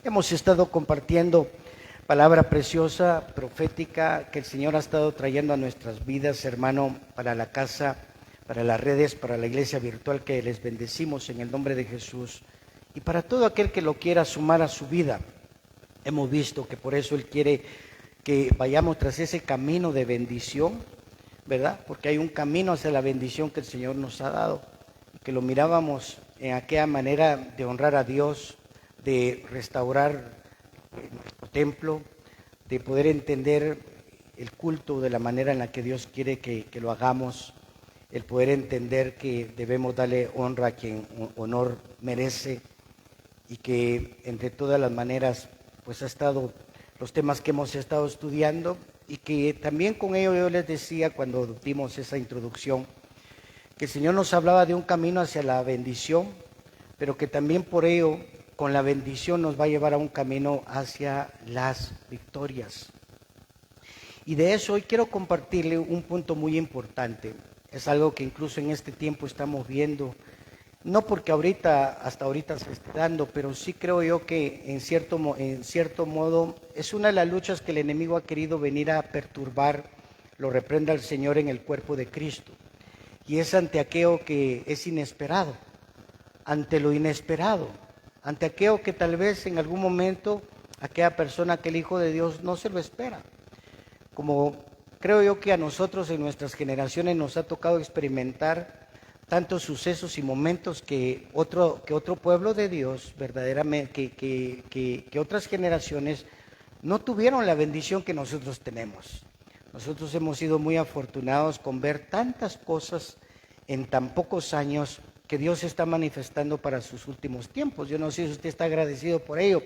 Hemos estado compartiendo palabra preciosa, profética, que el Señor ha estado trayendo a nuestras vidas, hermano, para la casa, para las redes, para la iglesia virtual, que les bendecimos en el nombre de Jesús. Y para todo aquel que lo quiera sumar a su vida, hemos visto que por eso Él quiere que vayamos tras ese camino de bendición, ¿verdad? Porque hay un camino hacia la bendición que el Señor nos ha dado, que lo mirábamos en aquella manera de honrar a Dios, de restaurar nuestro templo, de poder entender el culto de la manera en la que Dios quiere que lo hagamos, el poder entender que debemos darle honra a quien honor merece, y que entre todas las maneras pues ha estado los temas que hemos estado estudiando, y que también con ello yo les decía cuando dimos esa introducción que el Señor nos hablaba de un camino hacia la bendición, pero que también por ello con la bendición nos va a llevar a un camino hacia las victorias. Y de eso hoy quiero compartirle un punto muy importante. Es algo que incluso en este tiempo estamos viendo, no porque hasta ahorita se esté dando, pero sí creo yo que en cierto modo es una de las luchas que el enemigo ha querido venir a perturbar, lo reprenda el Señor, en el cuerpo de Cristo. Y es ante aquello que es inesperado, ante lo inesperado, ante aquello que tal vez en algún momento aquella persona, aquel hijo de Dios, no se lo espera. Como creo yo que a nosotros en nuestras generaciones nos ha tocado experimentar tantos sucesos y momentos que otro pueblo de Dios, verdaderamente, que otras generaciones no tuvieron la bendición que nosotros tenemos. Nosotros hemos sido muy afortunados con ver tantas cosas en tan pocos años que Dios está manifestando para sus últimos tiempos. Yo no sé si usted está agradecido por ello,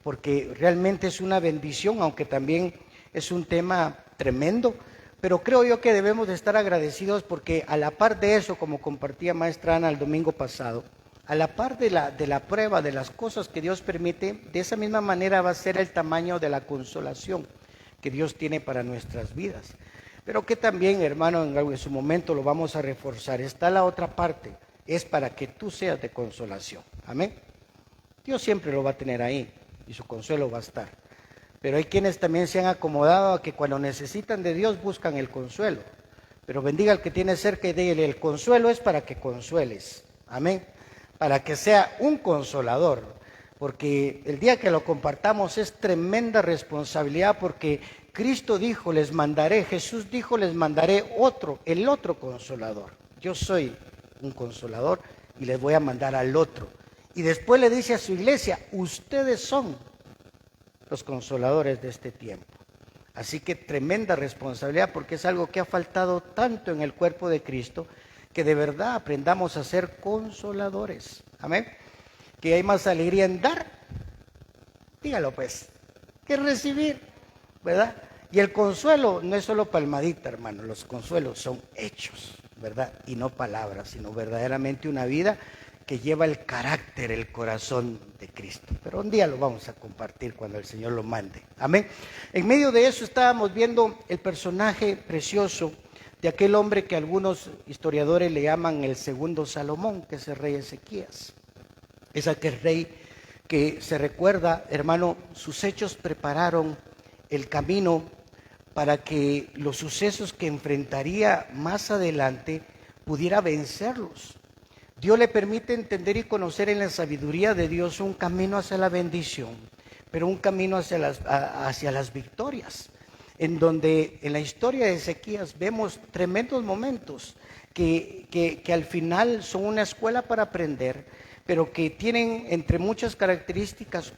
porque realmente es una bendición, aunque también es un tema tremendo, pero creo yo que debemos de estar agradecidos porque a la par de eso, como compartía maestra Ana el domingo pasado, a la par de la prueba, de las cosas que Dios permite, de esa misma manera va a ser el tamaño de la consolación que Dios tiene para nuestras vidas. Pero que también, hermano, en su momento lo vamos a reforzar. Está la otra parte, es para que tú seas de consolación. Amén. Dios siempre lo va a tener ahí y su consuelo va a estar. Pero hay quienes también se han acomodado a que cuando necesitan de Dios buscan el consuelo. Pero bendiga al que tiene cerca y dígale, el consuelo es para que consueles. Amén. Para que sea un consolador. Porque el día que lo compartamos es tremenda responsabilidad, porque Cristo dijo, les mandaré, Jesús dijo, les mandaré el otro consolador. Yo soy un consolador y les voy a mandar al otro. Y después le dice a su iglesia, ustedes son los consoladores de este tiempo. Así que tremenda responsabilidad, porque es algo que ha faltado tanto en el cuerpo de Cristo, que de verdad aprendamos a ser consoladores. Amén. Que hay más alegría en dar, dígalo pues, que recibir, ¿verdad? Y el consuelo no es solo palmadita, hermano, los consuelos son hechos, ¿verdad? Y no palabras, sino verdaderamente una vida que lleva el carácter, el corazón de Cristo. Pero un día lo vamos a compartir cuando el Señor lo mande. Amén. En medio de eso estábamos viendo el personaje precioso de aquel hombre que algunos historiadores le llaman el segundo Salomón, que es el rey Ezequías. Es aquel rey que se recuerda, hermano, sus hechos prepararon el camino para que los sucesos que enfrentaría más adelante pudiera vencerlos. Dios le permite entender y conocer en la sabiduría de Dios un camino hacia la bendición, pero un camino hacia las victorias, en donde en la historia de Ezequías vemos tremendos momentos que al final son una escuela para aprender, pero que tienen entre muchas características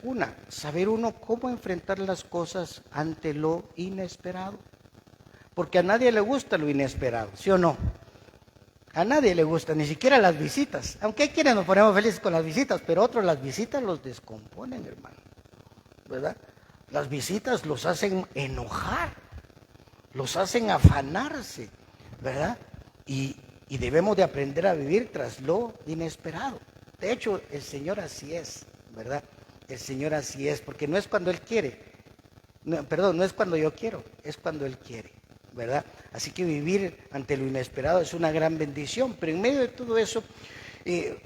saber uno cómo enfrentar las cosas ante lo inesperado, porque a nadie le gusta lo inesperado, ¿sí o no? A nadie le gusta, ni siquiera las visitas. Aunque hay quienes nos ponemos felices con las visitas, pero otros las visitas los descomponen, hermano, ¿verdad? Las visitas los hacen enojar, los hacen afanarse, ¿verdad? Y debemos de aprender a vivir tras lo inesperado. De hecho, el Señor así es, ¿verdad? El Señor así es, porque no es cuando Él quiere, no es cuando yo quiero, es cuando Él quiere, ¿verdad? Así que vivir ante lo inesperado es una gran bendición, pero en medio de todo eso,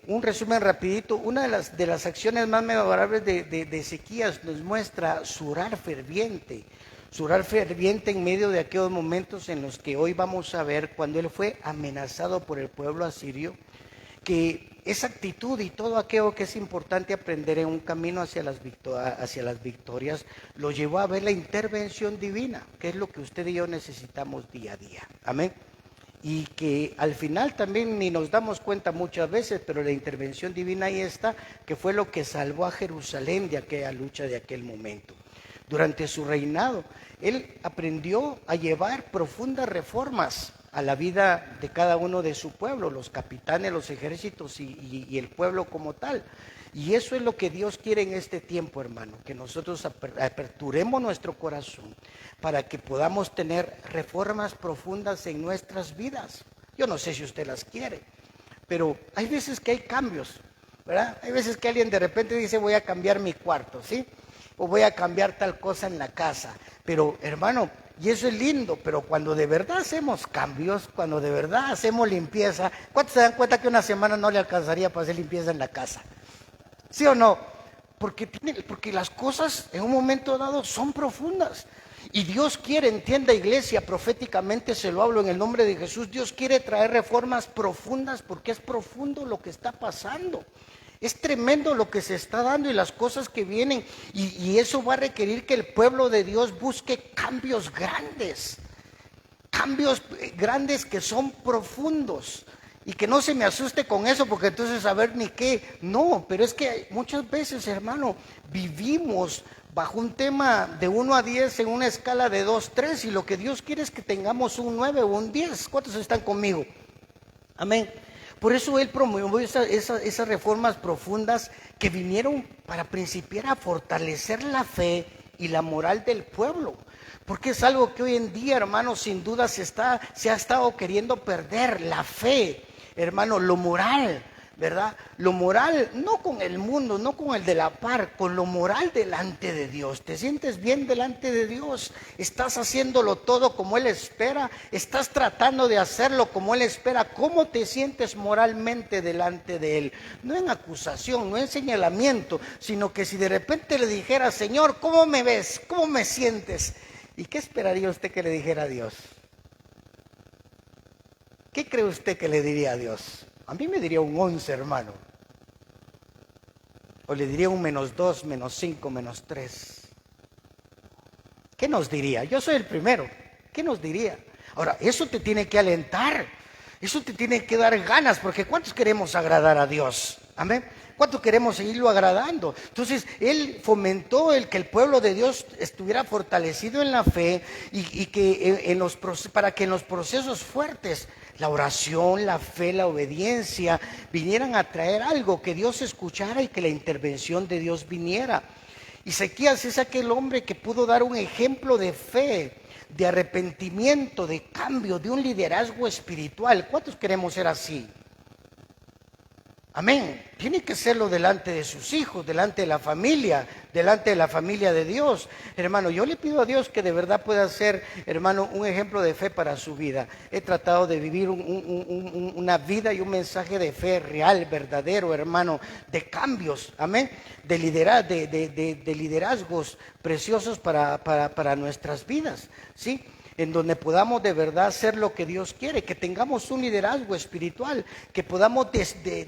Un resumen rapidito. Una de las acciones más memorables de Ezequías nos muestra su orar ferviente. Su orar ferviente en medio de aquellos momentos en los que hoy vamos a ver, cuando él fue amenazado por el pueblo asirio, que esa actitud y todo aquello que es importante aprender en un camino hacia las victorias, lo llevó a ver la intervención divina, que es lo que usted y yo necesitamos día a día. Amén. Y que al final también ni nos damos cuenta muchas veces, pero la intervención divina ahí está, que fue lo que salvó a Jerusalén de aquella lucha de aquel momento. Durante su reinado, él aprendió a llevar profundas reformas a la vida de cada uno de su pueblo, los capitanes, los ejércitos y el pueblo como tal. Y eso es lo que Dios quiere en este tiempo, hermano, que nosotros aperturemos nuestro corazón para que podamos tener reformas profundas en nuestras vidas. Yo no sé si usted las quiere, pero hay veces que hay cambios, ¿verdad? Hay veces que alguien de repente dice, voy a cambiar mi cuarto, ¿sí? O voy a cambiar tal cosa en la casa. Pero, hermano, y eso es lindo, pero cuando de verdad hacemos cambios, cuando de verdad hacemos limpieza, ¿cuántos se dan cuenta que una semana no le alcanzaría para hacer limpieza en la casa? ¿Sí o no? Porque las cosas en un momento dado son profundas. Y Dios quiere, entienda iglesia, proféticamente se lo hablo en el nombre de Jesús, Dios quiere traer reformas profundas porque es profundo lo que está pasando. Es tremendo lo que se está dando y las cosas que vienen, y eso va a requerir que el pueblo de Dios busque cambios grandes que son profundos. Y que no se me asuste con eso, porque entonces a ver ni qué. No, pero es que muchas veces, hermano, vivimos bajo un tema de 1 a 10 en una escala de 2, 3, y lo que Dios quiere es que tengamos un 9 o un 10. ¿Cuántos están conmigo? Amén. Por eso Él promovió esas reformas profundas que vinieron para principiar a fortalecer la fe y la moral del pueblo. Porque es algo que hoy en día, hermano, sin duda se ha estado queriendo perder, la fe, hermano, lo moral, ¿verdad? Lo moral, no con el mundo, no con el de la par, con lo moral delante de Dios. ¿Te sientes bien delante de Dios? ¿Estás haciéndolo todo como Él espera? ¿Estás tratando de hacerlo como Él espera? ¿Cómo te sientes moralmente delante de Él? No en acusación, no en señalamiento, sino que si de repente le dijera, Señor, ¿cómo me ves? ¿Cómo me sientes? ¿Y qué esperaría usted que le dijera a Dios? ¿Qué cree usted que le diría a Dios? A mí me diría un 11, hermano. O le diría un -2, -5, -3. ¿Qué nos diría? Yo soy el primero. ¿Qué nos diría? Ahora, eso te tiene que alentar. Eso te tiene que dar ganas, porque ¿cuántos queremos agradar a Dios? Amén. ¿Cuánto queremos seguirlo agradando? Entonces, Él fomentó que el pueblo de Dios estuviera fortalecido en la fe y que para que en los procesos fuertes, la oración, la fe, la obediencia, vinieran a traer algo, que Dios escuchara y que la intervención de Dios viniera. Ezequías es aquel hombre que pudo dar un ejemplo de fe, de arrepentimiento, de cambio, de un liderazgo espiritual. ¿Cuántos queremos ser así? Amén. Tiene que serlo delante de sus hijos, delante de la familia de Dios. Hermano, yo le pido a Dios que de verdad pueda ser, hermano, un ejemplo de fe para su vida. He tratado de vivir una vida y un mensaje de fe real, verdadero, hermano, de cambios, amén, de liderazgos preciosos para nuestras vidas, ¿sí? En donde podamos de verdad hacer lo que Dios quiere, que tengamos un liderazgo espiritual, que podamos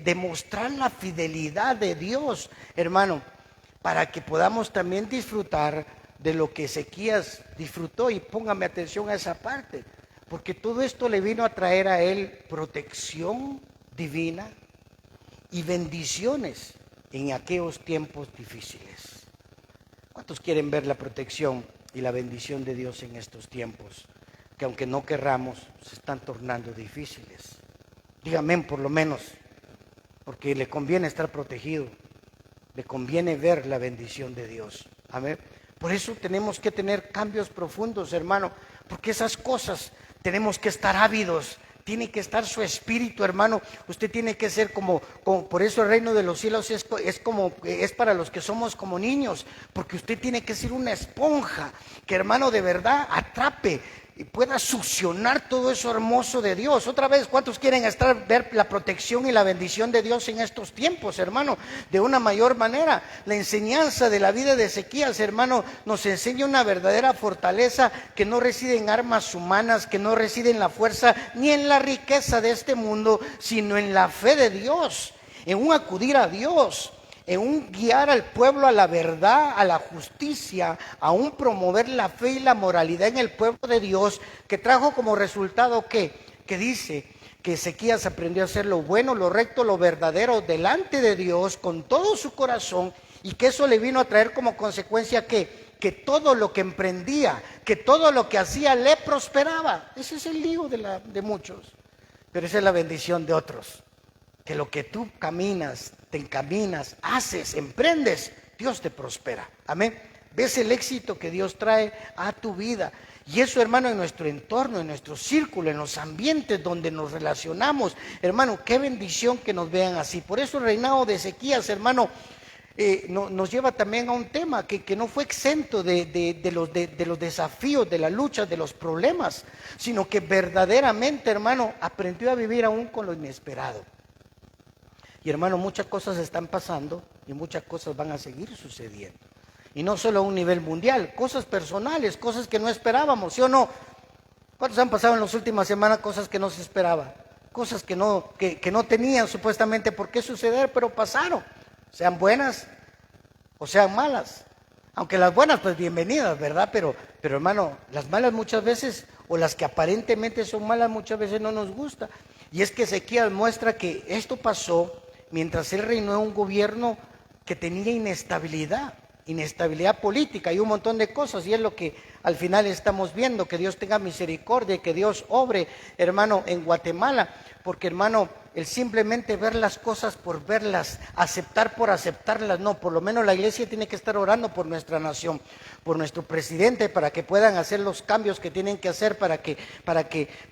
demostrar la fidelidad de Dios, hermano, para que podamos también disfrutar de lo que Ezequías disfrutó. Y póngame atención a esa parte, porque todo esto le vino a traer a él protección divina y bendiciones en aquellos tiempos difíciles. ¿Cuántos quieren ver la protección y la bendición de Dios en estos tiempos, que aunque no querramos, se están tornando difíciles? Dígame por lo menos, porque le conviene estar protegido, le conviene ver la bendición de Dios. Amén. Por eso tenemos que tener cambios profundos, hermano, porque esas cosas tenemos que estar ávidos. Tiene que estar su espíritu, hermano. Usted tiene que ser como por eso el reino de los cielos es para los que somos como niños, porque usted tiene que ser una esponja que, hermano, de verdad atrape pueda succionar todo eso hermoso de Dios. Otra vez, ¿cuántos quieren ver la protección y la bendición de Dios en estos tiempos, hermano? De una mayor manera. La enseñanza de la vida de Ezequías, hermano, nos enseña una verdadera fortaleza que no reside en armas humanas, que no reside en la fuerza ni en la riqueza de este mundo, sino en la fe de Dios, en un acudir a Dios, en un guiar al pueblo a la verdad, a la justicia, a un promover la fe y la moralidad en el pueblo de Dios, que trajo como resultado que dice que Ezequías aprendió a hacer lo bueno, lo recto, lo verdadero delante de Dios con todo su corazón, y que eso le vino a traer como consecuencia que todo lo que emprendía, que todo lo que hacía le prosperaba. Ese es el lío de muchos, pero esa es la bendición de otros. Que lo que tú caminas, te encaminas, haces, emprendes, Dios te prospera. Amén. Ves el éxito que Dios trae a tu vida. Y eso, hermano, en nuestro entorno, en nuestro círculo, en los ambientes donde nos relacionamos. Hermano, qué bendición que nos vean así. Por eso el reinado de Ezequías, hermano, nos lleva también a un tema que no fue exento de los desafíos, de la lucha, de los problemas, sino que verdaderamente, hermano, aprendió a vivir aún con lo inesperado. Y hermano, muchas cosas están pasando y muchas cosas van a seguir sucediendo. Y no solo a un nivel mundial, cosas personales, cosas que no esperábamos, ¿sí o no? ¿Cuántos han pasado en las últimas semanas cosas que no se esperaba? Cosas que no tenían supuestamente por qué suceder, pero pasaron. Sean buenas o sean malas. Aunque las buenas, pues bienvenidas, ¿verdad? Pero hermano, las malas muchas veces, o las que aparentemente son malas, muchas veces no nos gusta. Y es que Ezequías muestra que esto pasó mientras él reinó en un gobierno que tenía inestabilidad política y un montón de cosas, y es lo que al final estamos viendo. Que Dios tenga misericordia y que Dios obre, hermano, en Guatemala, porque, hermano, el simplemente ver las cosas por verlas, aceptar por aceptarlas, no. Por lo menos la iglesia tiene que estar orando por nuestra nación, por nuestro presidente, para que puedan hacer los cambios que tienen que hacer, para que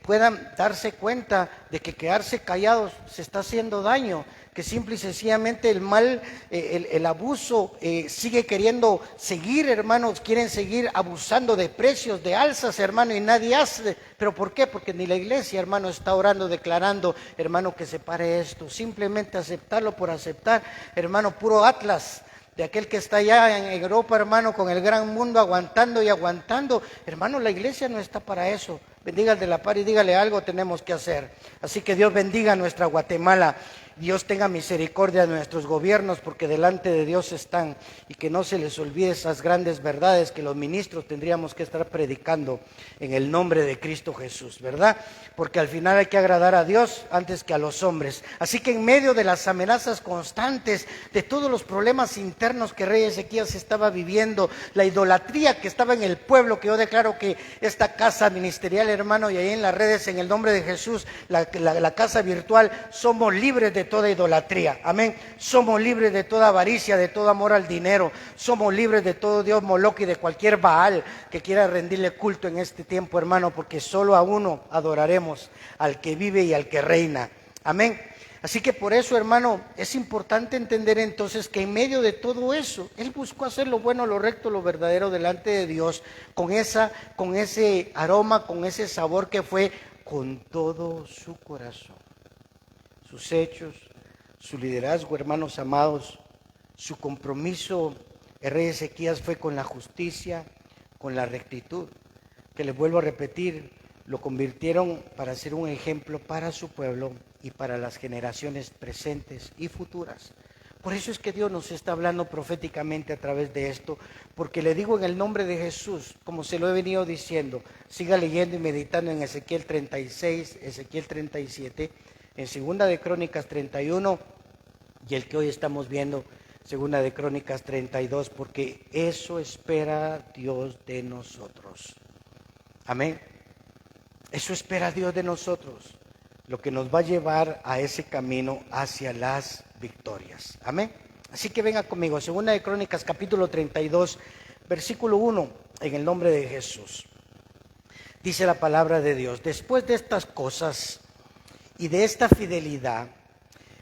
puedan darse cuenta de que quedarse callados se está haciendo daño, que simple y sencillamente el mal, el abuso sigue queriendo seguir, hermanos, quieren seguir abusando de precios, de alzas, hermano, y nadie hace. ¿Pero por qué? Porque ni la iglesia, hermano, está orando, declarando, hermano, que se pare esto. Simplemente aceptarlo por aceptar, hermano, puro Atlas, de aquel que está allá en Europa, hermano, con el gran mundo aguantando y aguantando. Hermano, la iglesia no está para eso. Bendiga al de la par y dígale: algo tenemos que hacer. Así que Dios bendiga a nuestra Guatemala. Dios tenga misericordia de nuestros gobiernos, porque delante de Dios están, y que no se les olvide esas grandes verdades que los ministros tendríamos que estar predicando en el nombre de Cristo Jesús, ¿verdad? Porque al final hay que agradar a Dios antes que a los hombres. Así que en medio de las amenazas constantes, de todos los problemas internos que rey Ezequías estaba viviendo, la idolatría que estaba en el pueblo, que yo declaro que esta casa ministerial, hermano, y ahí en las redes, en el nombre de Jesús, la casa virtual, somos libres de toda idolatría, amén. Somos libres de toda avaricia, de todo amor al dinero. Somos libres de todo Dios Moloch y de cualquier Baal que quiera rendirle culto en este tiempo, hermano, porque solo a uno adoraremos, al que vive y al que reina, amén. Así que por eso, hermano, es importante entender entonces que en medio de todo eso, él buscó hacer lo bueno, lo recto, lo verdadero delante de Dios, con ese aroma, con ese sabor que fue con todo su corazón. Sus hechos, su liderazgo, hermanos amados, su compromiso, el rey Ezequías, fue con la justicia, con la rectitud, que les vuelvo a repetir, lo convirtieron para ser un ejemplo para su pueblo y para las generaciones presentes y futuras. Por eso es que Dios nos está hablando proféticamente a través de esto, porque le digo en el nombre de Jesús, como se lo he venido diciendo, siga leyendo y meditando en Ezequiel 36, Ezequiel 37, en Segunda de Crónicas 31 y el que hoy estamos viendo, Segunda de Crónicas 32, porque eso espera Dios de nosotros. Amén. Eso espera Dios de nosotros, lo que nos va a llevar a ese camino hacia las victorias. Amén. Así que venga conmigo, Segunda de Crónicas capítulo 32, versículo 1, en el nombre de Jesús. Dice la palabra de Dios: después de estas cosas y de esta fidelidad,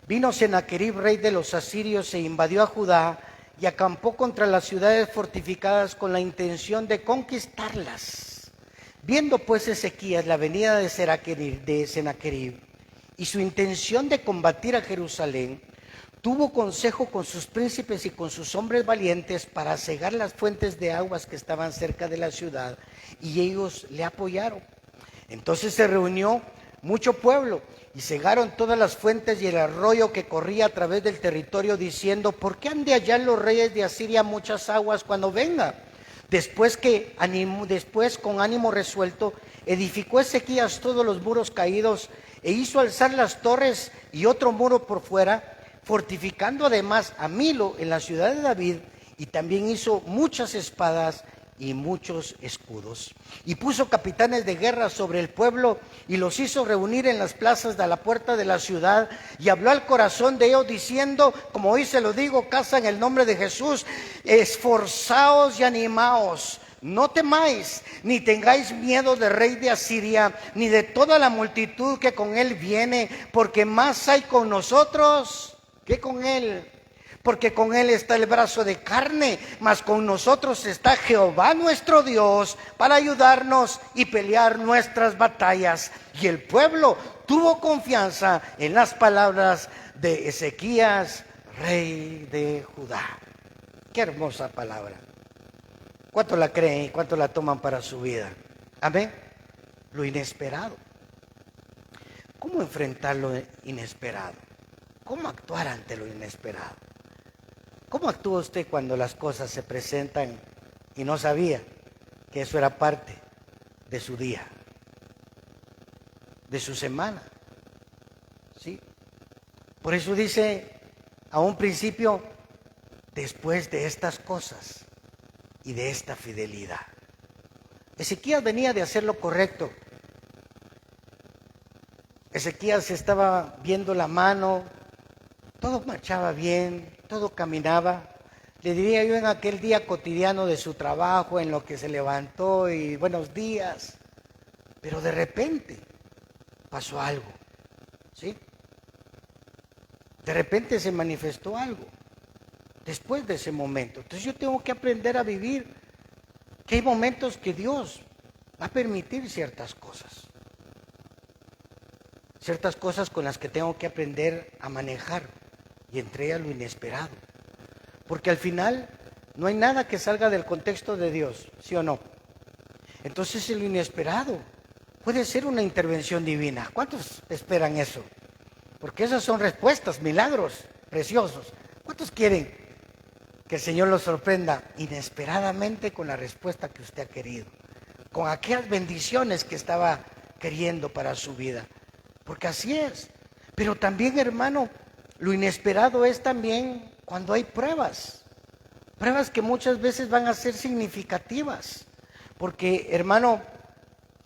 vino Sennacherib, rey de los asirios, e invadió a Judá y acampó contra las ciudades fortificadas con la intención de conquistarlas. Viendo pues Ezequías la venida de Sennacherib y su intención de combatir a Jerusalén, tuvo consejo con sus príncipes y con sus hombres valientes para cegar las fuentes de aguas que estaban cerca de la ciudad, y ellos le apoyaron. Entonces se reunió mucho pueblo y cegaron todas las fuentes y el arroyo que corría a través del territorio, diciendo: ¿por qué han de hallar los reyes de Asiria muchas aguas cuando venga? Después con ánimo resuelto, edificó Ezequías todos los muros caídos e hizo alzar las torres y otro muro por fuera, fortificando además a Milo en la ciudad de David, y también hizo muchas espadas y muchos escudos. Y puso capitanes de guerra sobre el pueblo y los hizo reunir en las plazas de la puerta de la ciudad, y habló al corazón de ellos diciendo, como hoy se lo digo, casa en el nombre de Jesús: esforzaos y animaos, no temáis, ni tengáis miedo del rey de Asiria, ni de toda la multitud que con él viene, porque más hay con nosotros que con él. Porque con él está el brazo de carne, mas con nosotros está Jehová nuestro Dios para ayudarnos y pelear nuestras batallas. Y el pueblo tuvo confianza en las palabras de Ezequías, rey de Judá. Qué hermosa palabra. ¿Cuánto la creen y cuánto la toman para su vida? Amén. Lo inesperado. ¿Cómo enfrentar lo inesperado? ¿Cómo actuar ante lo inesperado? ¿Cómo actúa usted cuando las cosas se presentan y no sabía que eso era parte de su día, de su semana? ¿Sí? Por eso dice a un principio: después de estas cosas y de esta fidelidad. Ezequías venía de hacer lo correcto. Ezequías estaba viendo la mano, todo marchaba bien, todo caminaba. Le diría yo, en aquel día cotidiano de su trabajo, en lo que se levantó y buenos días. Pero de repente pasó algo, ¿sí? De repente se manifestó algo después de ese momento. Entonces yo tengo que aprender a vivir que hay momentos que Dios va a permitir ciertas cosas con las que tengo que aprender a manejar, y entre ellas lo inesperado. Porque al final no hay nada que salga del contexto de Dios, ¿sí o no? Entonces lo inesperado puede ser una intervención divina. ¿Cuántos esperan eso? Porque esas son respuestas, milagros preciosos. ¿Cuántos quieren que el Señor los sorprenda inesperadamente con la respuesta que usted ha querido, con aquellas bendiciones que estaba queriendo para su vida? Porque así es. Pero también, hermano, lo inesperado es también cuando hay pruebas que muchas veces van a ser significativas. Porque, hermano,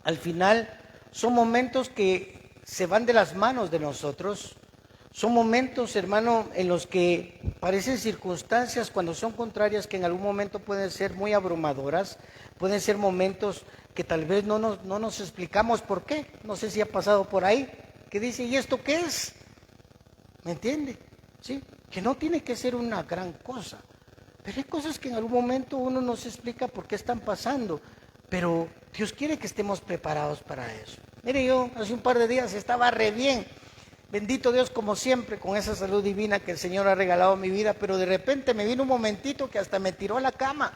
al final son momentos que se van de las manos de nosotros. Son momentos, hermano, en los que parecen circunstancias, cuando son contrarias, que en algún momento pueden ser muy abrumadoras. Pueden ser momentos que tal vez no nos explicamos por qué. No sé si ha pasado por ahí, que dice: ¿y esto qué es? ¿Me entiende? ¿Sí? Que no tiene que ser una gran cosa, pero hay cosas que en algún momento uno no se explica por qué están pasando, pero Dios quiere que estemos preparados para eso. Mire, yo hace un par de días estaba re bien, bendito Dios, como siempre, con esa salud divina que el Señor ha regalado a mi vida, pero de repente me vino un momentito que hasta me tiró a la cama,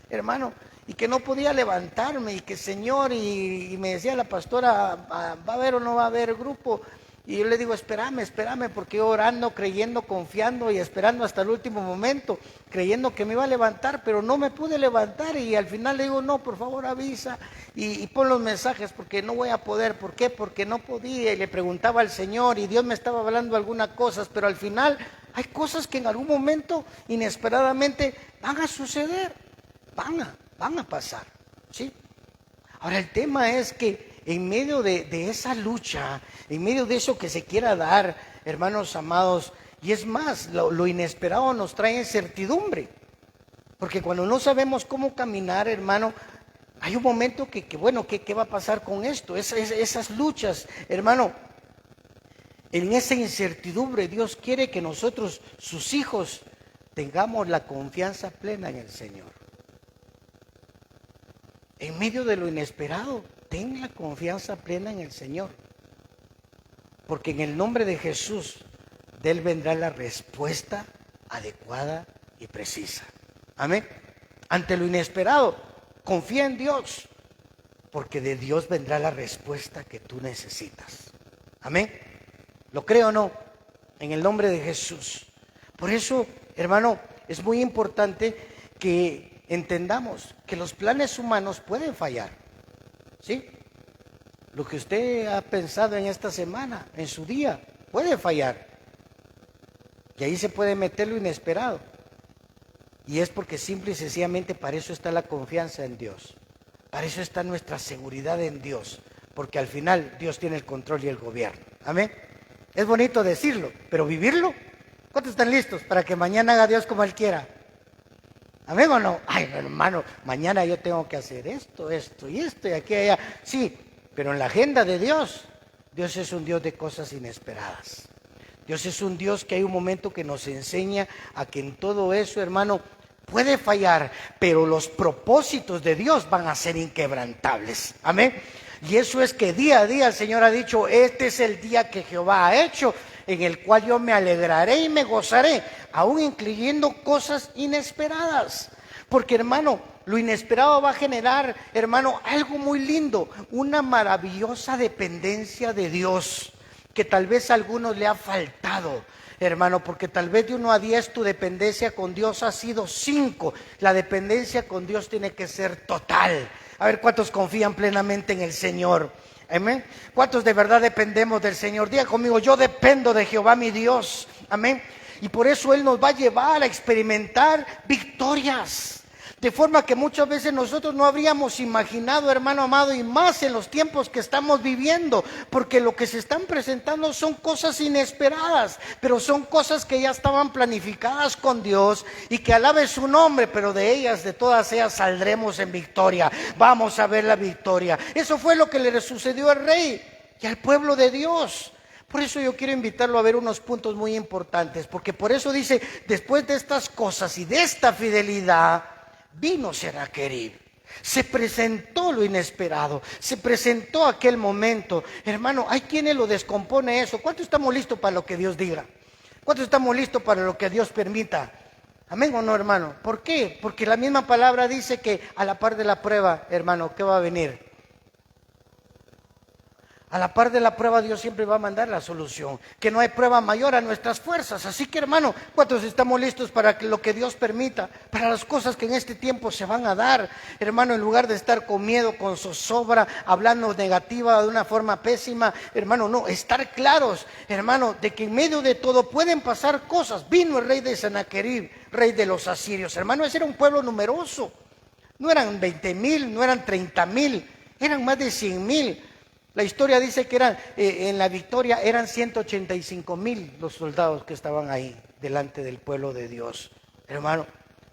hermano, y que no podía levantarme, y que Señor, y me decía la pastora: ¿va a haber o no va a haber grupo? Y yo le digo: espérame, porque yo orando, creyendo, confiando y esperando hasta el último momento, creyendo que me iba a levantar, pero no me pude levantar. Y al final le digo: no, por favor avisa y pon los mensajes, porque no voy a poder. ¿Por qué? Porque no podía. Y le preguntaba al Señor, y Dios me estaba hablando algunas cosas, pero al final hay cosas que en algún momento inesperadamente van a suceder, van a pasar, ¿sí? Ahora, el tema es que en medio de esa lucha, en medio de eso que se quiera dar, hermanos amados, y es más, lo inesperado nos trae incertidumbre, porque cuando no sabemos cómo caminar, hermano, hay un momento que bueno, ¿qué va a pasar con esto? Esas luchas, hermano, en esa incertidumbre Dios quiere que nosotros, sus hijos, tengamos la confianza plena en el Señor. En medio de lo inesperado, ten la confianza plena en el Señor, porque en el nombre de Jesús, de Él vendrá la respuesta adecuada y precisa. Amén. Ante lo inesperado, confía en Dios, porque de Dios vendrá la respuesta que tú necesitas. Amén. ¿Lo creo o no? En el nombre de Jesús. Por eso, hermano, es muy importante que entendamos que los planes humanos pueden fallar. ¿Sí? Lo que usted ha pensado en esta semana, en su día, puede fallar. Y ahí se puede meter lo inesperado. Y es porque simple y sencillamente para eso está la confianza en Dios. Para eso está nuestra seguridad en Dios. Porque al final Dios tiene el control y el gobierno. Amén. Es bonito decirlo, pero vivirlo. ¿Cuántos están listos para que mañana haga Dios como Él quiera? ¿Amén o no? Ay, hermano, mañana yo tengo que hacer esto y aquí y allá. Sí, pero en la agenda de Dios, Dios es un Dios de cosas inesperadas. Dios es un Dios que hay un momento que nos enseña a que en todo eso, hermano, puede fallar, pero los propósitos de Dios van a ser inquebrantables. Amén. Y eso es que día a día el Señor ha dicho, este es el día que Jehová ha hecho, en el cual yo me alegraré y me gozaré, aún incluyendo cosas inesperadas. Porque, hermano, lo inesperado va a generar, hermano, algo muy lindo, una maravillosa dependencia de Dios, que tal vez a algunos le ha faltado, hermano, porque tal vez de 1 a 10 tu dependencia con Dios ha sido 5. La dependencia con Dios tiene que ser total. A ver, ¿cuántos confían plenamente en el Señor? Amén. ¿Cuántos de verdad dependemos del Señor? Diga conmigo, yo dependo de Jehová mi Dios. Amén. Y por eso Él nos va a llevar a experimentar victorias. De forma que muchas veces nosotros no habríamos imaginado, hermano amado, y más en los tiempos que estamos viviendo, porque lo que se están presentando son cosas inesperadas, pero son cosas que ya estaban planificadas con Dios y que alabe su nombre, pero de todas ellas saldremos en victoria. Vamos a ver la victoria. Eso fue lo que le sucedió al rey y al pueblo de Dios. Por eso yo quiero invitarlo a ver unos puntos muy importantes, porque por eso dice, después de estas cosas y de esta fidelidad, vino Sennacherib, se presentó lo inesperado, se presentó aquel momento. Hermano, hay quienes lo descompone eso. ¿Cuántos estamos listos para lo que Dios diga? ¿Cuántos estamos listos para lo que Dios permita? Amén o no, hermano. ¿Por qué? Porque la misma palabra dice que a la par de la prueba, hermano, ¿qué va a venir? A la par de la prueba Dios siempre va a mandar la solución, que no hay prueba mayor a nuestras fuerzas. Así que, hermano, ¿cuántos estamos listos para lo que Dios permita? Para las cosas que en este tiempo se van a dar, hermano, en lugar de estar con miedo, con zozobra, hablando negativa de una forma pésima, hermano, no, estar claros, hermano, de que en medio de todo pueden pasar cosas. Vino el rey de Sennacherib, rey de los asirios, hermano, ese era un pueblo numeroso, no eran 20,000, no eran 30,000, eran más de 100,000. La historia dice que en la victoria eran 185,000 los soldados que estaban ahí delante del pueblo de Dios. Hermano,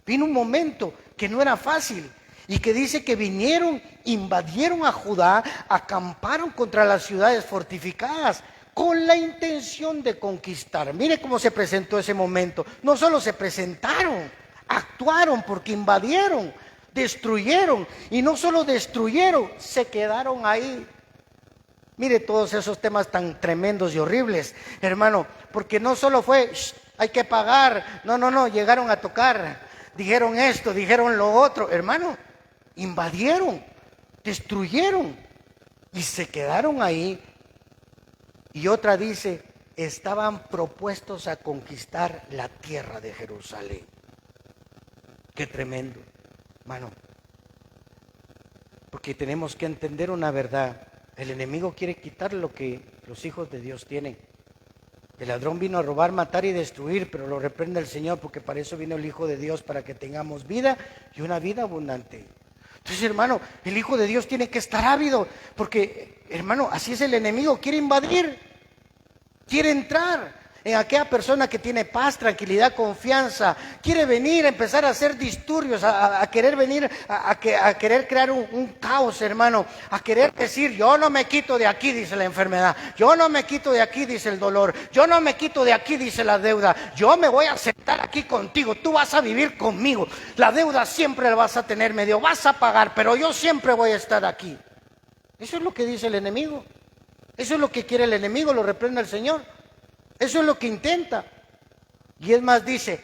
vino un momento que no era fácil y que dice que vinieron, invadieron a Judá, acamparon contra las ciudades fortificadas con la intención de conquistar. Mire cómo se presentó ese momento. No solo se presentaron, actuaron porque invadieron, destruyeron, y no solo destruyeron, se quedaron ahí. Mire todos esos temas tan tremendos y horribles, hermano, porque no solo fue, hay que pagar, no, llegaron a tocar, dijeron esto, dijeron lo otro, hermano, invadieron, destruyeron y se quedaron ahí. Y otra dice, estaban propuestos a conquistar la tierra de Jerusalén. Qué tremendo, hermano, porque tenemos que entender una verdad. El enemigo quiere quitar lo que los hijos de Dios tienen. El ladrón vino a robar, matar y destruir, pero lo reprende el Señor, porque para eso vino el Hijo de Dios, para que tengamos vida y una vida abundante. Entonces, hermano, el Hijo de Dios tiene que estar ávido, porque, hermano, así es el enemigo, quiere invadir, quiere entrar en aquella persona que tiene paz, tranquilidad, confianza, quiere venir a empezar a hacer disturbios, a querer venir, a querer crear un caos, hermano, a querer decir, yo no me quito de aquí, dice la enfermedad, yo no me quito de aquí, dice el dolor, yo no me quito de aquí, dice la deuda, yo me voy a sentar aquí contigo, tú vas a vivir conmigo, la deuda siempre la vas a tener medio, vas a pagar, pero yo siempre voy a estar aquí. Eso es lo que dice el enemigo. Eso es lo que quiere el enemigo, lo reprende el Señor. Eso es lo que intenta. Y es más, dice,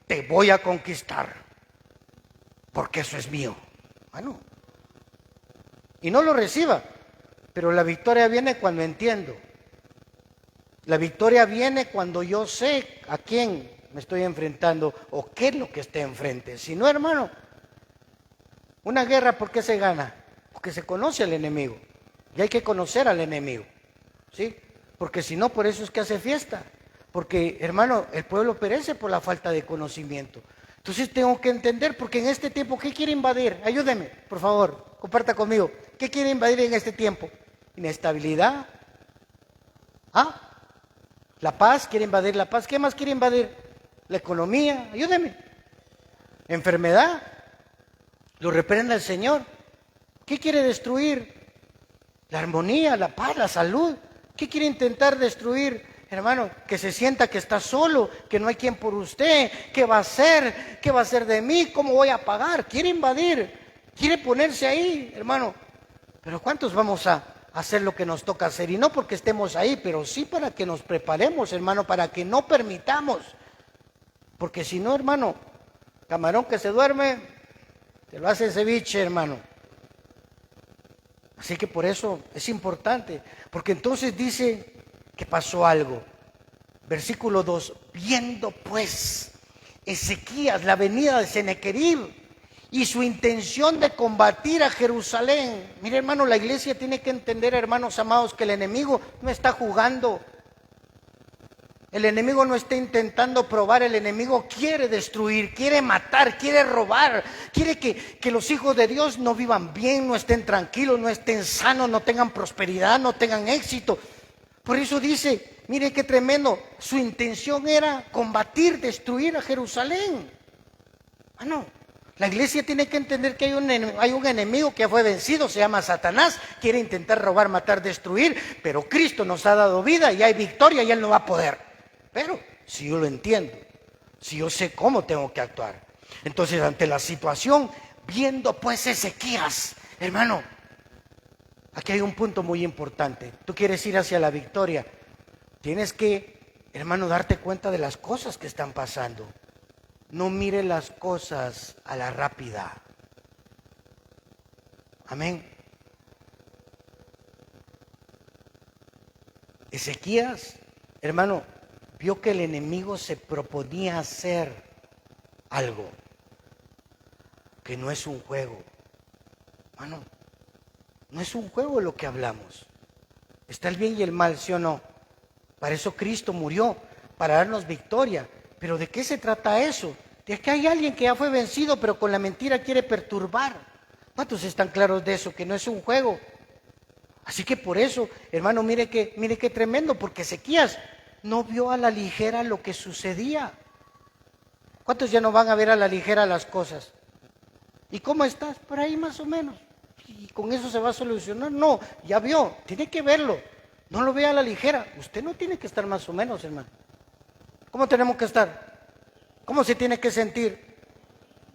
te voy a conquistar, porque eso es mío. Bueno, y no lo reciba, pero la victoria viene cuando entiendo. La victoria viene cuando yo sé a quién me estoy enfrentando o qué es lo que está enfrente. Si no, hermano, una guerra, ¿por qué se gana? Porque se conoce al enemigo. Y hay que conocer al enemigo, ¿sí? Porque si no, por eso es que hace fiesta. Porque, hermano, el pueblo perece por la falta de conocimiento. Entonces tengo que entender, porque en este tiempo, ¿qué quiere invadir? Ayúdeme, por favor, comparta conmigo. ¿Qué quiere invadir en este tiempo? Inestabilidad. ¿Ah? La paz, quiere invadir la paz. ¿Qué más quiere invadir? La economía. Ayúdeme. Enfermedad. Lo reprende el Señor. ¿Qué quiere destruir? La armonía, la paz, la salud. ¿Qué quiere intentar destruir, hermano? Que se sienta que está solo, que no hay quien por usted. ¿Qué va a hacer? ¿Qué va a hacer de mí? ¿Cómo voy a pagar? Quiere invadir, quiere ponerse ahí, hermano. Pero ¿cuántos vamos a hacer lo que nos toca hacer? Y no porque estemos ahí, pero sí para que nos preparemos, hermano, para que no permitamos. Porque si no, hermano, camarón que se duerme, te lo hace ceviche, hermano. Así que por eso es importante, porque entonces dice que pasó algo. Versículo 2, viendo pues Ezequías la venida de Sennacherib y su intención de combatir a Jerusalén. Mire, hermano, la iglesia tiene que entender, hermanos amados, que el enemigo no está jugando. El enemigo no está intentando probar, el enemigo quiere destruir, quiere matar, quiere robar, quiere que los hijos de Dios no vivan bien, no estén tranquilos, no estén sanos, no tengan prosperidad, no tengan éxito. Por eso dice, mire qué tremendo, su intención era combatir, destruir a Jerusalén. Bueno, la iglesia tiene que entender que hay un enemigo que fue vencido, se llama Satanás, quiere intentar robar, matar, destruir, pero Cristo nos ha dado vida y hay victoria y Él no va a poder. Pero si yo lo entiendo, si yo sé cómo tengo que actuar, entonces ante la situación, viendo pues Ezequías, hermano, aquí hay un punto muy importante. Tú quieres ir hacia la victoria, tienes que, hermano, darte cuenta de las cosas que están pasando. No mire las cosas a la rápida. Amén. Ezequías, hermano, vio que el enemigo se proponía hacer algo que no es un juego. Hermano, no es un juego lo que hablamos. Está el bien y el mal, ¿sí o no? Para eso Cristo murió, para darnos victoria. Pero ¿de qué se trata eso? De que hay alguien que ya fue vencido, pero con la mentira quiere perturbar. ¿Cuántos están claros de eso? Que no es un juego. Así que por eso, hermano, mire qué tremendo, porque Ezequías no vio a la ligera lo que sucedía. ¿Cuántos ya no van a ver a la ligera las cosas? ¿Y cómo estás? Por ahí más o menos. ¿Y con eso se va a solucionar? No, ya vio, tiene que verlo. No lo vea a la ligera. Usted no tiene que estar más o menos, hermano. ¿Cómo tenemos que estar? ¿Cómo se tiene que sentir?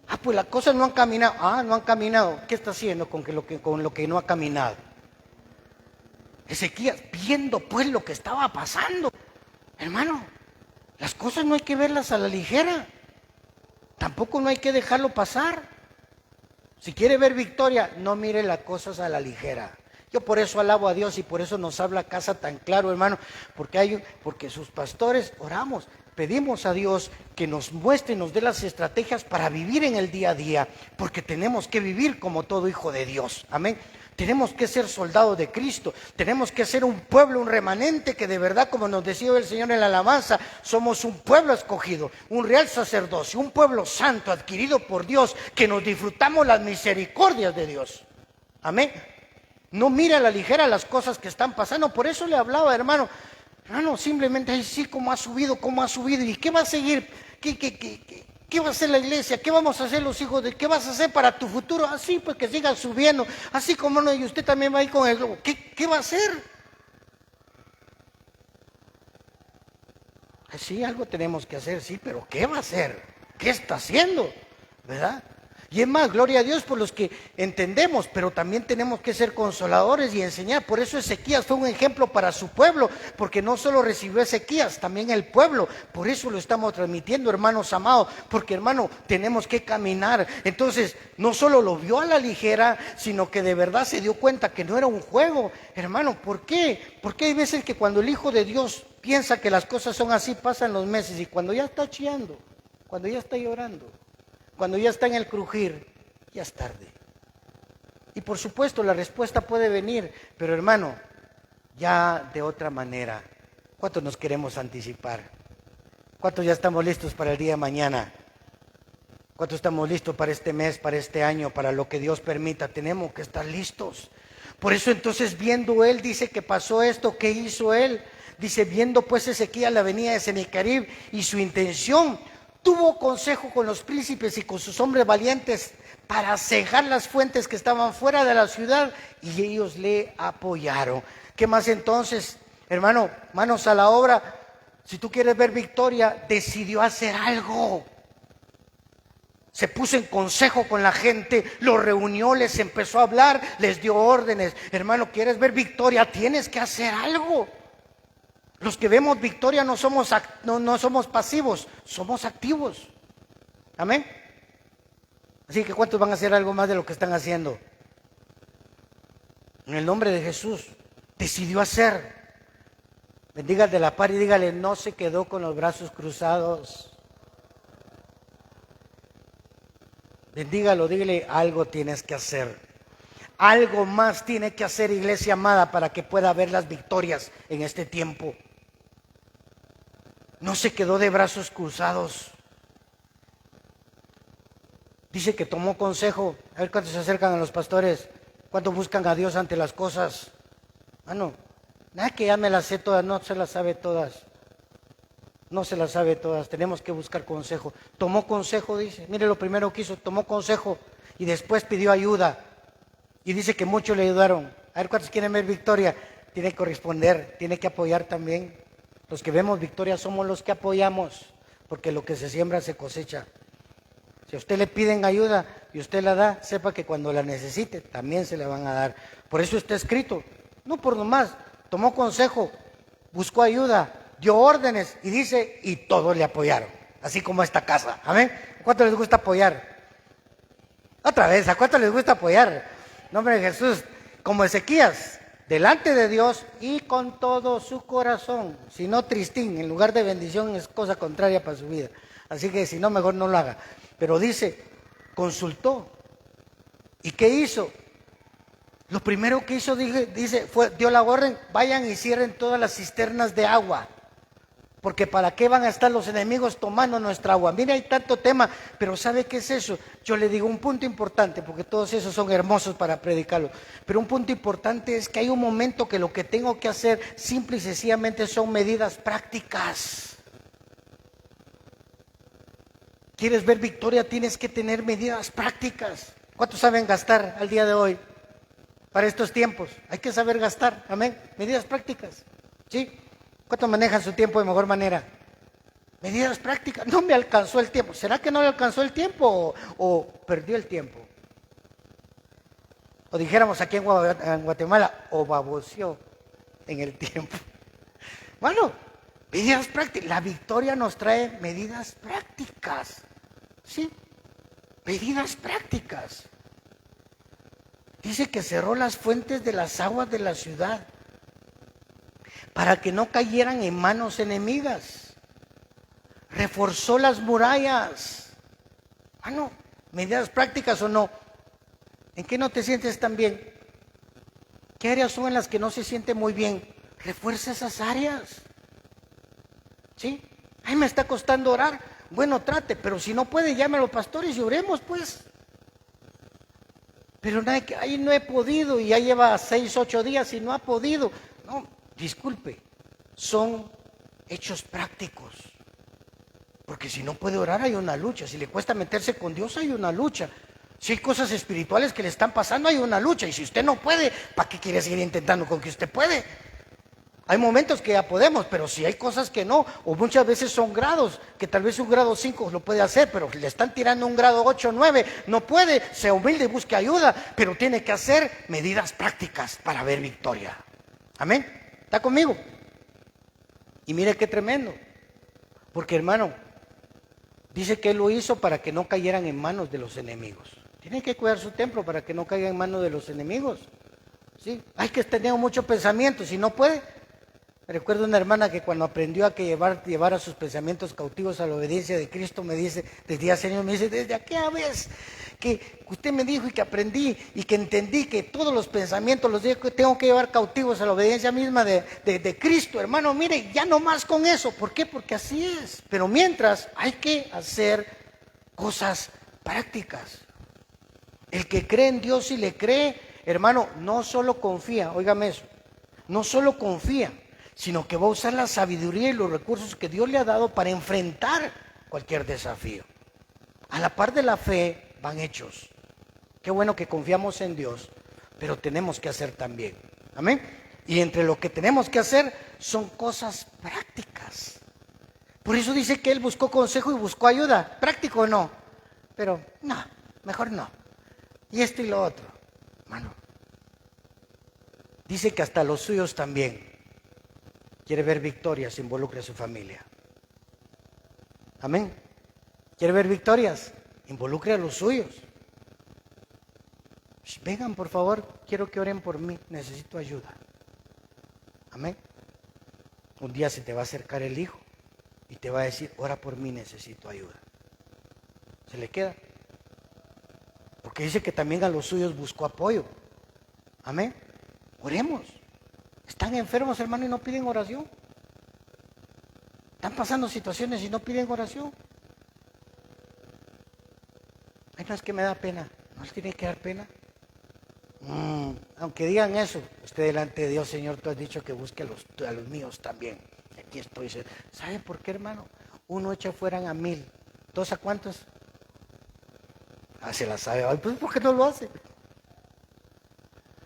Ah, pues las cosas no han caminado. Ah, no han caminado. ¿Qué está haciendo con lo que no ha caminado? Ezequías, viendo pues lo que estaba pasando. Hermano, las cosas no hay que verlas a la ligera. Tampoco no hay que dejarlo pasar. Si quiere ver victoria, no mire las cosas a la ligera. Yo por eso alabo a Dios y por eso nos habla casa tan claro, hermano, porque sus pastores oramos, pedimos a Dios que nos muestre y nos dé las estrategias para vivir en el día a día, porque tenemos que vivir como todo hijo de Dios. Amén. Tenemos que ser soldados de Cristo, tenemos que ser un pueblo, un remanente que de verdad, como nos decía el Señor en la alabanza, somos un pueblo escogido, un real sacerdocio, un pueblo santo adquirido por Dios, que nos disfrutamos las misericordias de Dios. Amén. No mire a la ligera las cosas que están pasando, por eso le hablaba, hermano, simplemente ahí sí, cómo ha subido, y qué va a seguir, ¿qué va a hacer la iglesia? ¿Qué vamos a hacer los hijos de? ¿Qué vas a hacer para tu futuro? Así pues que sigan subiendo, así como no, y usted también va a ir con el globo. ¿Qué va a hacer? Sí, algo tenemos que hacer, sí, pero ¿qué va a hacer? ¿Qué está haciendo? ¿Verdad? Y es más, gloria a Dios por los que entendemos, pero también tenemos que ser consoladores y enseñar. Por eso Ezequías fue un ejemplo para su pueblo, porque no solo recibió Ezequías, también el pueblo. Por eso lo estamos transmitiendo, hermanos amados, porque hermano, tenemos que caminar. Entonces, no solo lo vio a la ligera, sino que de verdad se dio cuenta que no era un juego. Hermano, ¿por qué? Porque hay veces que cuando el Hijo de Dios piensa que las cosas son así, pasan los meses y cuando ya está chillando, cuando ya está llorando, cuando ya está en el crujir, ya es tarde. Y por supuesto la respuesta puede venir, pero hermano, ya de otra manera. ¿Cuántos nos queremos anticipar? ¿Cuántos ya estamos listos para el día de mañana? ¿Cuántos estamos listos para este mes, para este año, para lo que Dios permita? Tenemos que estar listos. Por eso entonces viendo él, dice que pasó esto, ¿qué hizo él? Dice, viendo pues Ezequías la venida de Sennacherib y su intención, tuvo consejo con los príncipes y con sus hombres valientes para cegar las fuentes que estaban fuera de la ciudad, y ellos le apoyaron. ¿Qué más entonces? Hermano, manos a la obra. Si tú quieres ver victoria, decidió hacer algo. Se puso en consejo con la gente, los reunió, les empezó a hablar, les dio órdenes. Hermano, ¿quieres ver victoria? Tienes que hacer algo. Los que vemos victoria no somos pasivos, somos activos. Amén. Así que ¿cuántos van a hacer algo más de lo que están haciendo? En el nombre de Jesús, decidió hacer. Bendiga al de la par y dígale, no se quedó con los brazos cruzados. Bendígalo, dígale, algo tienes que hacer. Algo más tiene que hacer, iglesia amada, para que pueda haber las victorias en este tiempo. No se quedó de brazos cruzados. Dice que tomó consejo. A ver cuántos se acercan a los pastores, cuántos buscan a Dios ante las cosas. Nada que ya me las sé todas, no se las sabe todas. No se las sabe todas, tenemos que buscar consejo. Tomó consejo, dice. Mire lo primero que hizo, tomó consejo y después pidió ayuda. Y dice que muchos le ayudaron. A ver cuántos quieren ver victoria. Tiene que corresponder, tiene que apoyar también. Los que vemos victoria somos los que apoyamos, porque lo que se siembra se cosecha. Si a usted le piden ayuda y usted la da, sepa que cuando la necesite también se le van a dar. Por eso está escrito, no por nomás, tomó consejo, buscó ayuda, dio órdenes y dice, y todos le apoyaron, así como esta casa. Amén. ¿A cuánto les gusta apoyar? Otra vez, ¿a cuánto les gusta apoyar? En nombre de Jesús, como Ezequías, delante de Dios y con todo su corazón. Si no, tristín, en lugar de bendición es cosa contraria para su vida. Así que si no, mejor no lo haga. Pero dice, consultó. ¿Y qué hizo? Lo primero que hizo, dio la orden, vayan y cierren todas las cisternas de agua. Porque ¿para qué van a estar los enemigos tomando nuestra agua? Mira, hay tanto tema, pero ¿sabe qué es eso? Yo le digo un punto importante, porque todos esos son hermosos para predicarlo. Pero un punto importante es que hay un momento que lo que tengo que hacer simple y sencillamente son medidas prácticas. ¿Quieres ver victoria? Tienes que tener medidas prácticas. ¿Cuántos saben gastar al día de hoy? Para estos tiempos, hay que saber gastar, amén. Medidas prácticas, ¿sí? ¿Cuántos manejan su tiempo de mejor manera? Medidas prácticas. No me alcanzó el tiempo. ¿Será que no le alcanzó el tiempo o perdió el tiempo? O dijéramos aquí en Guatemala, o baboseó en el tiempo. Bueno, medidas prácticas. La victoria nos trae medidas prácticas, ¿sí? Medidas prácticas. Dice que cerró las fuentes de las aguas de la ciudad para que no cayeran en manos enemigas. Reforzó las murallas. Medidas prácticas o no. ¿En qué no te sientes tan bien? ¿Qué áreas son en las que no se siente muy bien? Refuerza esas áreas. ¿Sí? Ay, me está costando orar. Bueno, trate, pero si no puede, llame a los pastores y oremos, pues. Pero ahí no he podido y ya lleva 6, 8 días y no ha podido. No, disculpe, son hechos prácticos. Porque si no puede orar hay una lucha. Si le cuesta meterse con Dios hay una lucha. Si hay cosas espirituales que le están pasando hay una lucha. Y si usted no puede, ¿para qué quiere seguir intentando con que usted puede? Hay momentos que ya podemos, pero si hay cosas que no, o muchas veces son grados, que tal vez un grado 5 lo puede hacer, pero le están tirando un grado 8 o 9, no puede, sea humilde y busque ayuda, pero tiene que hacer medidas prácticas para ver victoria. Amén. ¿Está conmigo? Y mire qué tremendo, porque hermano, dice que Él lo hizo para que no cayeran en manos de los enemigos. Tiene que cuidar su templo para que no caiga en manos de los enemigos. ¿Sí? Hay que tener mucho pensamiento, si no puede. Recuerdo una hermana que cuando aprendió a llevar a sus pensamientos cautivos a la obediencia de Cristo, me dice, desde Señor, me dice, desde aquella vez que usted me dijo y que aprendí y que entendí que todos los pensamientos los tengo que llevar cautivos a la obediencia misma de Cristo, hermano, mire, ya no más con eso. ¿Por qué? Porque así es. Pero mientras hay que hacer cosas prácticas. El que cree en Dios y le cree, hermano, no solo confía, óigame eso, no solo confía, sino que va a usar la sabiduría y los recursos que Dios le ha dado para enfrentar cualquier desafío. A la par de la fe van hechos. Qué bueno que confiamos en Dios, pero tenemos que hacer también. Amén. Y entre lo que tenemos que hacer son cosas prácticas. Por eso dice que él buscó consejo y buscó ayuda. ¿Práctico o no? Pero no, mejor no. Y esto y lo otro, hermano. Dice que hasta los suyos también. Quiere ver victorias, involucre a su familia. Amén. ¿Quiere ver victorias? Involucre a los suyos. Vengan, por favor, quiero que oren por mí, necesito ayuda. Amén. Un día se te va a acercar el hijo y te va a decir, ora por mí, necesito ayuda. Se le queda. Porque dice que también a los suyos buscó apoyo. Amén. Oremos. Están enfermos, hermano, y no piden oración. Están pasando situaciones y no piden oración. Ay, no, es que me da pena. ¿No les tiene que dar pena? Aunque digan eso, usted delante de Dios, Señor, tú has dicho que busque a los míos también. Aquí estoy. ¿Sabe por qué, hermano? Uno echa fuera a 1000. ¿Dos a cuántos? Se la sabe. Ay, pues ¿por qué no lo hace?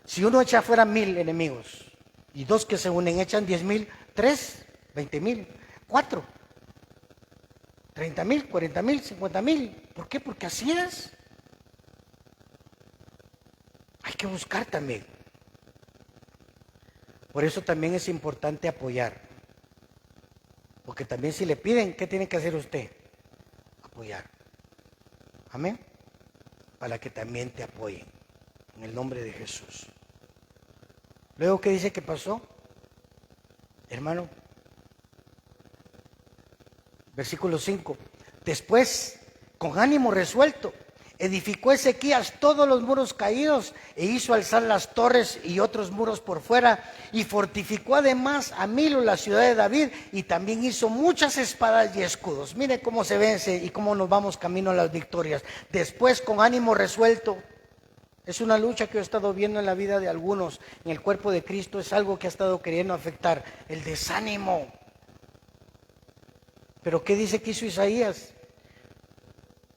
Si uno echa fuera 1000 enemigos y dos que se unen echan 10,000, 3, 20,000, 4, 30,000, 40,000, 50,000. ¿Por qué? Porque así es. Hay que buscar también. Por eso también es importante apoyar. Porque también si le piden, ¿qué tiene que hacer usted? Apoyar. Amén. Para que también te apoyen. En el nombre de Jesús. Luego, ¿qué dice que pasó? Hermano. Versículo 5. Después, con ánimo resuelto, edificó Ezequías todos los muros caídos e hizo alzar las torres y otros muros por fuera y fortificó además a Milo, la ciudad de David, y también hizo muchas espadas y escudos. Mire cómo se vence y cómo nos vamos camino a las victorias. Después, con ánimo resuelto. Es una lucha que he estado viendo en la vida de algunos, en el cuerpo de Cristo, es algo que ha estado queriendo afectar, el desánimo. Pero ¿qué dice que hizo Isaías?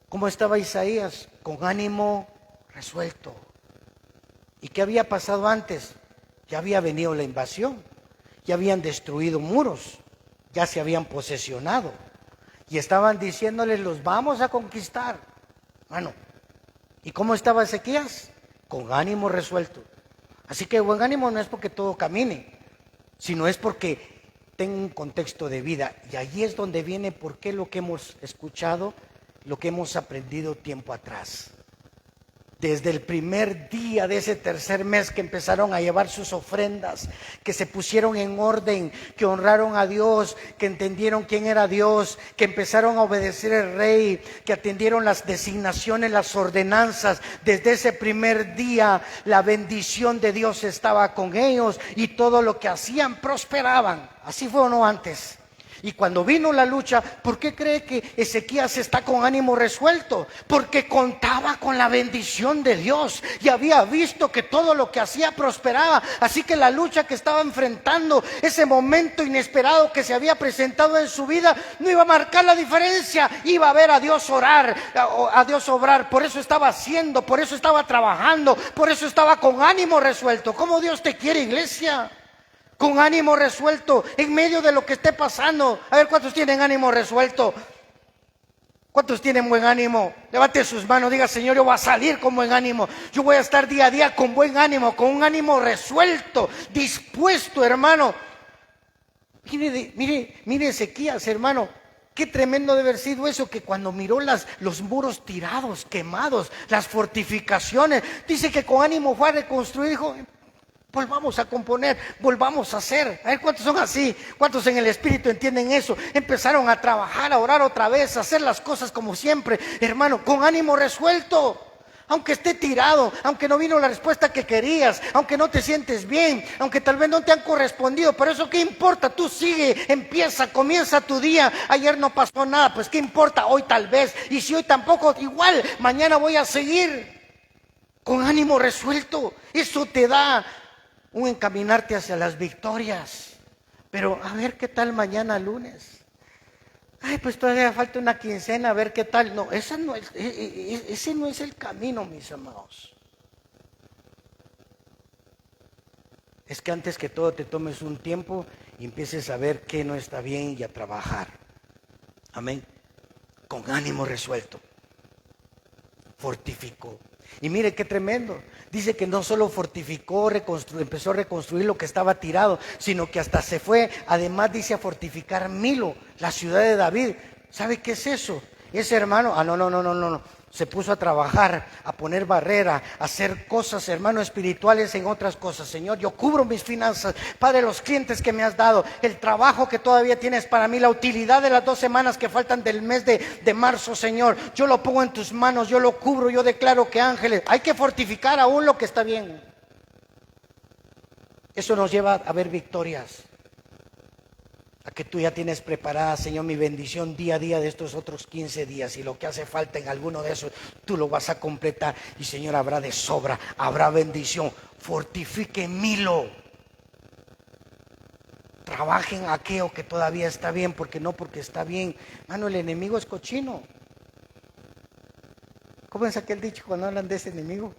¿Cómo estaba Isaías? Con ánimo resuelto. ¿Y qué había pasado antes? Ya había venido la invasión, ya habían destruido muros, ya se habían posesionado y estaban diciéndoles, los vamos a conquistar. Bueno, ¿y cómo estaba Ezequías? Con ánimo resuelto. Así que buen ánimo no es porque todo camine, sino es porque tengo un contexto de vida. Y allí es donde viene por qué lo que hemos escuchado, lo que hemos aprendido tiempo atrás. Desde el primer día de ese tercer mes que empezaron a llevar sus ofrendas, que se pusieron en orden, que honraron a Dios, que entendieron quién era Dios, que empezaron a obedecer al Rey, que atendieron las designaciones, las ordenanzas. Desde ese primer día la bendición de Dios estaba con ellos y todo lo que hacían prosperaban. Así fue o no antes. Y cuando vino la lucha, ¿por qué cree que Ezequías está con ánimo resuelto? Porque contaba con la bendición de Dios y había visto que todo lo que hacía prosperaba. Así que la lucha que estaba enfrentando, ese momento inesperado que se había presentado en su vida, no iba a marcar la diferencia. Iba a ver a Dios orar, a Dios obrar. Por eso estaba haciendo, por eso estaba trabajando, por eso estaba con ánimo resuelto. ¿Cómo Dios te quiere, iglesia? con ánimo resuelto, en medio de lo que esté pasando. A ver, ¿cuántos tienen ánimo resuelto? ¿Cuántos tienen buen ánimo? Levante sus manos, diga: Señor, yo voy a salir con buen ánimo. Yo voy a estar día a día con buen ánimo, con un ánimo resuelto, dispuesto, hermano. Mire Ezequías, hermano. Qué tremendo debe haber sido eso, que cuando miró los muros tirados, quemados, las fortificaciones, dice que con ánimo fue a reconstruir. Dijo: volvamos a componer, volvamos a hacer. A ver, ¿cuántos son así? ¿Cuántos en el Espíritu entienden eso? Empezaron a trabajar, a orar otra vez, a hacer las cosas como siempre, hermano, con ánimo resuelto. Aunque esté tirado, aunque no vino la respuesta que querías, aunque no te sientes bien, aunque tal vez no te han correspondido, pero eso qué importa, tú sigue, comienza tu día. Ayer no pasó nada, pues qué importa, hoy tal vez, y si hoy tampoco, igual, mañana voy a seguir con ánimo resuelto. Eso te da un encaminarte hacia las victorias. Pero a ver qué tal mañana lunes. Ay, pues todavía falta una quincena, a ver qué tal. No, ese no es el camino, mis amados. Es que antes que todo te tomes un tiempo y empieces a ver qué no está bien y a trabajar. Amén. Con ánimo resuelto. Fortificó. Y mire qué tremendo. Dice que no solo fortificó, empezó a reconstruir lo que estaba tirado, sino que hasta se fue, además dice, a fortificar Milo, la ciudad de David. ¿Sabe qué es eso? Ese hermano, no. Se puso a trabajar, a poner barrera, a hacer cosas, hermano, espirituales en otras cosas. Señor, yo cubro mis finanzas, Padre, los clientes que me has dado, el trabajo que todavía tienes para mí, la utilidad de las 2 semanas que faltan del mes de marzo, Señor, yo lo pongo en tus manos, yo lo cubro, yo declaro que ángeles, hay que fortificar aún lo que está bien. Eso nos lleva a ver victorias. A que tú ya tienes preparada, Señor, mi bendición día a día de estos otros 15 días. Y lo que hace falta en alguno de esos, tú lo vas a completar. Y Señor, habrá de sobra, habrá bendición. Fortifique Milo. Trabajen aquello que todavía está bien, porque está bien. Mano, el enemigo es cochino. ¿Cómo es aquel dicho cuando hablan de ese enemigo?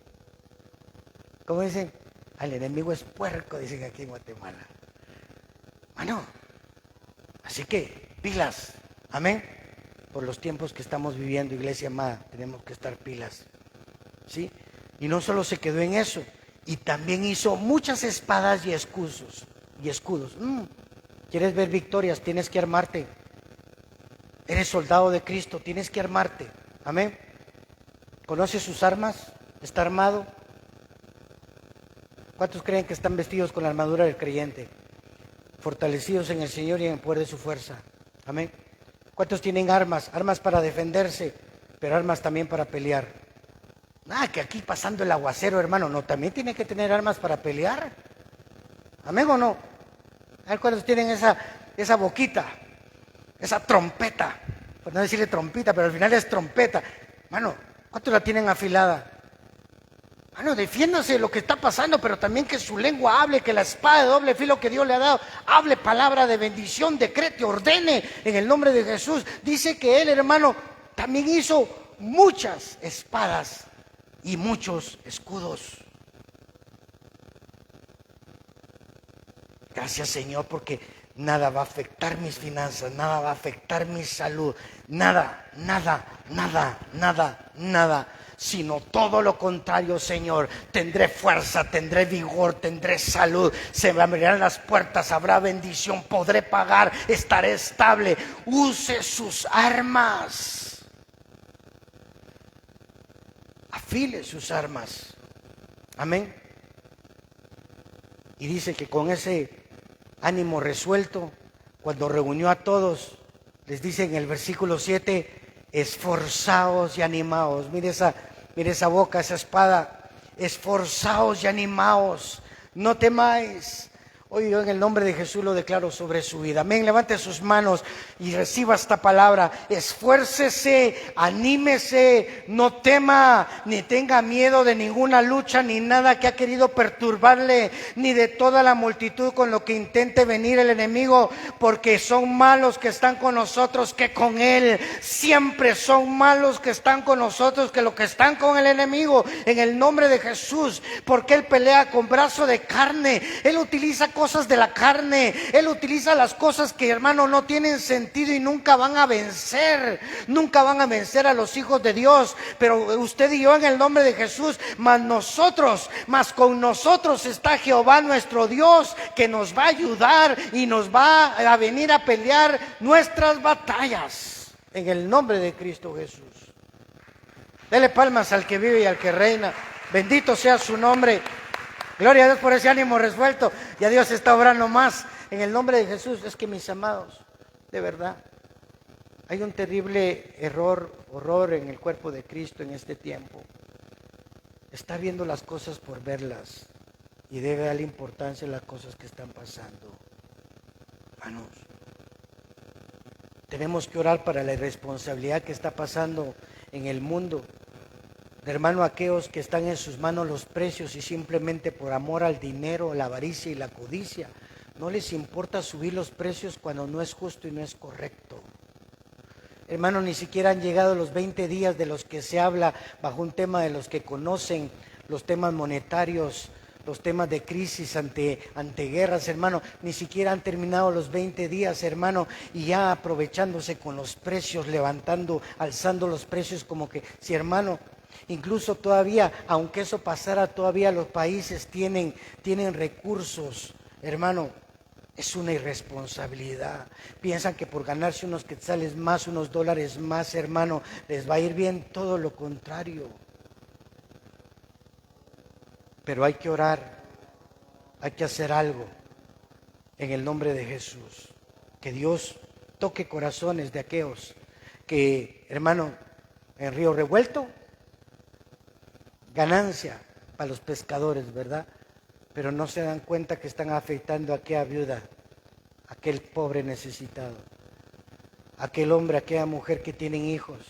¿Cómo dicen? El enemigo es puerco, dicen aquí en Guatemala. Mano. Así que, pilas, amén. Por los tiempos que estamos viviendo, iglesia amada, tenemos que estar pilas, ¿sí? Y no solo se quedó en eso, y también hizo muchas espadas y escudos. ¿Quieres ver victorias? Tienes que armarte. Eres soldado de Cristo, tienes que armarte, amén. ¿Conoces sus armas? ¿Está armado? ¿Cuántos creen que están vestidos con la armadura del creyente? Fortalecidos en el Señor y en el poder de su fuerza. Amén. ¿Cuántos tienen armas? Armas para defenderse, pero armas también para pelear. Que aquí pasando el aguacero, hermano, no, también tiene que tener armas para pelear. Amén o no. A ver cuántos tienen esa boquita, esa trompeta, por no decirle trompita, pero al final es trompeta. Hermano, ¿cuántos la tienen afilada? Bueno, defiéndase de lo que está pasando, pero también que su lengua hable, que la espada de doble filo que Dios le ha dado, hable palabra de bendición, decrete, ordene en el nombre de Jesús. Dice que él, hermano, también hizo muchas espadas y muchos escudos. Gracias, Señor, porque nada va a afectar mis finanzas, nada va a afectar mi salud, nada, sino todo lo contrario, Señor. Tendré fuerza, tendré vigor, tendré salud, se me abrirán las puertas, habrá bendición, podré pagar, estaré estable. Use sus armas, afile sus armas, amén. Y dice que con ese ánimo resuelto, cuando reunió a todos, les dice en el versículo 7, esforzaos y animaos. Mire esa boca, esa espada. Esforzaos y animaos, no temáis. Hoy yo en el nombre de Jesús lo declaro sobre su vida. Amén. Levante sus manos y reciba esta palabra. Esfuércese, anímese, no tema, ni tenga miedo de ninguna lucha, ni nada que ha querido perturbarle, ni de toda la multitud con lo que intente venir el enemigo, porque son malos que están con nosotros que con él. Siempre son malos que están con nosotros que los que están con el enemigo. En el nombre de Jesús, porque él pelea con brazo de carne, él utiliza cosas cosas de la carne, Él utiliza las cosas que, hermano, no tienen sentido y nunca van a vencer a los hijos de Dios. Pero usted y yo, en el nombre de Jesús, mas con nosotros está Jehová nuestro Dios, que nos va a ayudar y nos va a venir a pelear nuestras batallas, en el nombre de Cristo Jesús. Dele palmas al que vive y al que reina. Bendito sea su nombre. Gloria a Dios por ese ánimo resuelto. Ya Dios está obrando más en el nombre de Jesús. Es que, mis amados, de verdad, hay un terrible horror en el cuerpo de Cristo en este tiempo. Está viendo las cosas por verlas y debe darle importancia a las cosas que están pasando. Hermanos, tenemos que orar para la irresponsabilidad que está pasando en el mundo. Hermano, aquellos que están en sus manos los precios y simplemente por amor al dinero, la avaricia y la codicia, no les importa subir los precios cuando no es justo y no es correcto. Hermano, ni siquiera han llegado los 20 días de los que se habla bajo un tema de los que conocen los temas monetarios, los temas de crisis ante guerras, hermano. Ni siquiera han terminado los 20 días, hermano, y ya aprovechándose con los precios, alzando los precios como que, si, hermano, incluso todavía, aunque eso pasara, todavía los países tienen recursos, hermano. Es una irresponsabilidad. Piensan que por ganarse unos quetzales más, unos dólares más, hermano, les va a ir bien. Todo lo contrario. Pero hay que orar, hay que hacer algo en el nombre de Jesús. Que Dios toque corazones de aquellos que, hermano, en Río Revuelto, ganancia para los pescadores, ¿verdad? Pero no se dan cuenta que están afectando a aquella viuda, a aquel pobre necesitado, a aquel hombre, a aquella mujer que tienen hijos,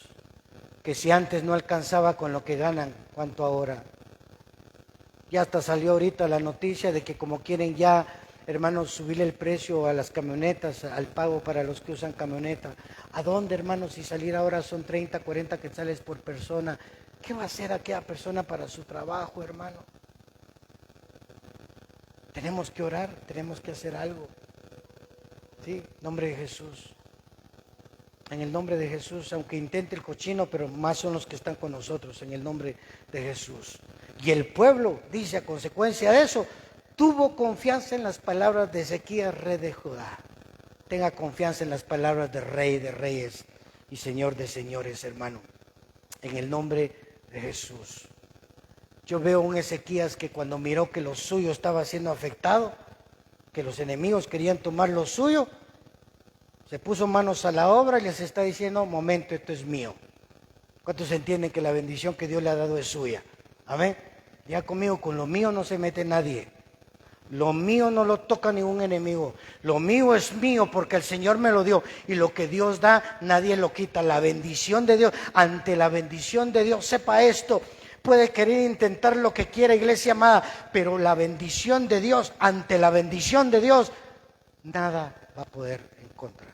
que si antes no alcanzaba con lo que ganan, ¿cuánto ahora? Ya hasta salió ahorita la noticia de que como quieren ya, hermanos, subirle el precio a las camionetas, al pago para los que usan camioneta. ¿A dónde, hermanos? Si salir ahora son 30, 40 quetzales por persona, ¿qué va a hacer aquella persona para su trabajo, hermano? Tenemos que orar, tenemos que hacer algo. Sí, en nombre de Jesús. En el nombre de Jesús, aunque intente el cochino, pero más son los que están con nosotros, en el nombre de Jesús. Y el pueblo, dice, a consecuencia de eso, tuvo confianza en las palabras de Ezequías, rey de Judá. Tenga confianza en las palabras de Rey de Reyes y Señor de Señores, hermano. En el nombre de Jesús. Yo veo un Ezequías que cuando miró que lo suyo estaba siendo afectado, que los enemigos querían tomar lo suyo, se puso manos a la obra y les está diciendo, momento, esto es mío. ¿Cuántos entienden que la bendición que Dios le ha dado es suya? Amén. Ya conmigo, con lo mío no se mete nadie. Lo mío no lo toca ningún enemigo. Lo mío es mío porque el Señor me lo dio. Y lo que Dios da, nadie lo quita. La bendición de Dios, ante la bendición de Dios, sepa esto. Puede querer intentar lo que quiera, iglesia amada, pero la bendición de Dios, ante la bendición de Dios, nada va a poder en contra.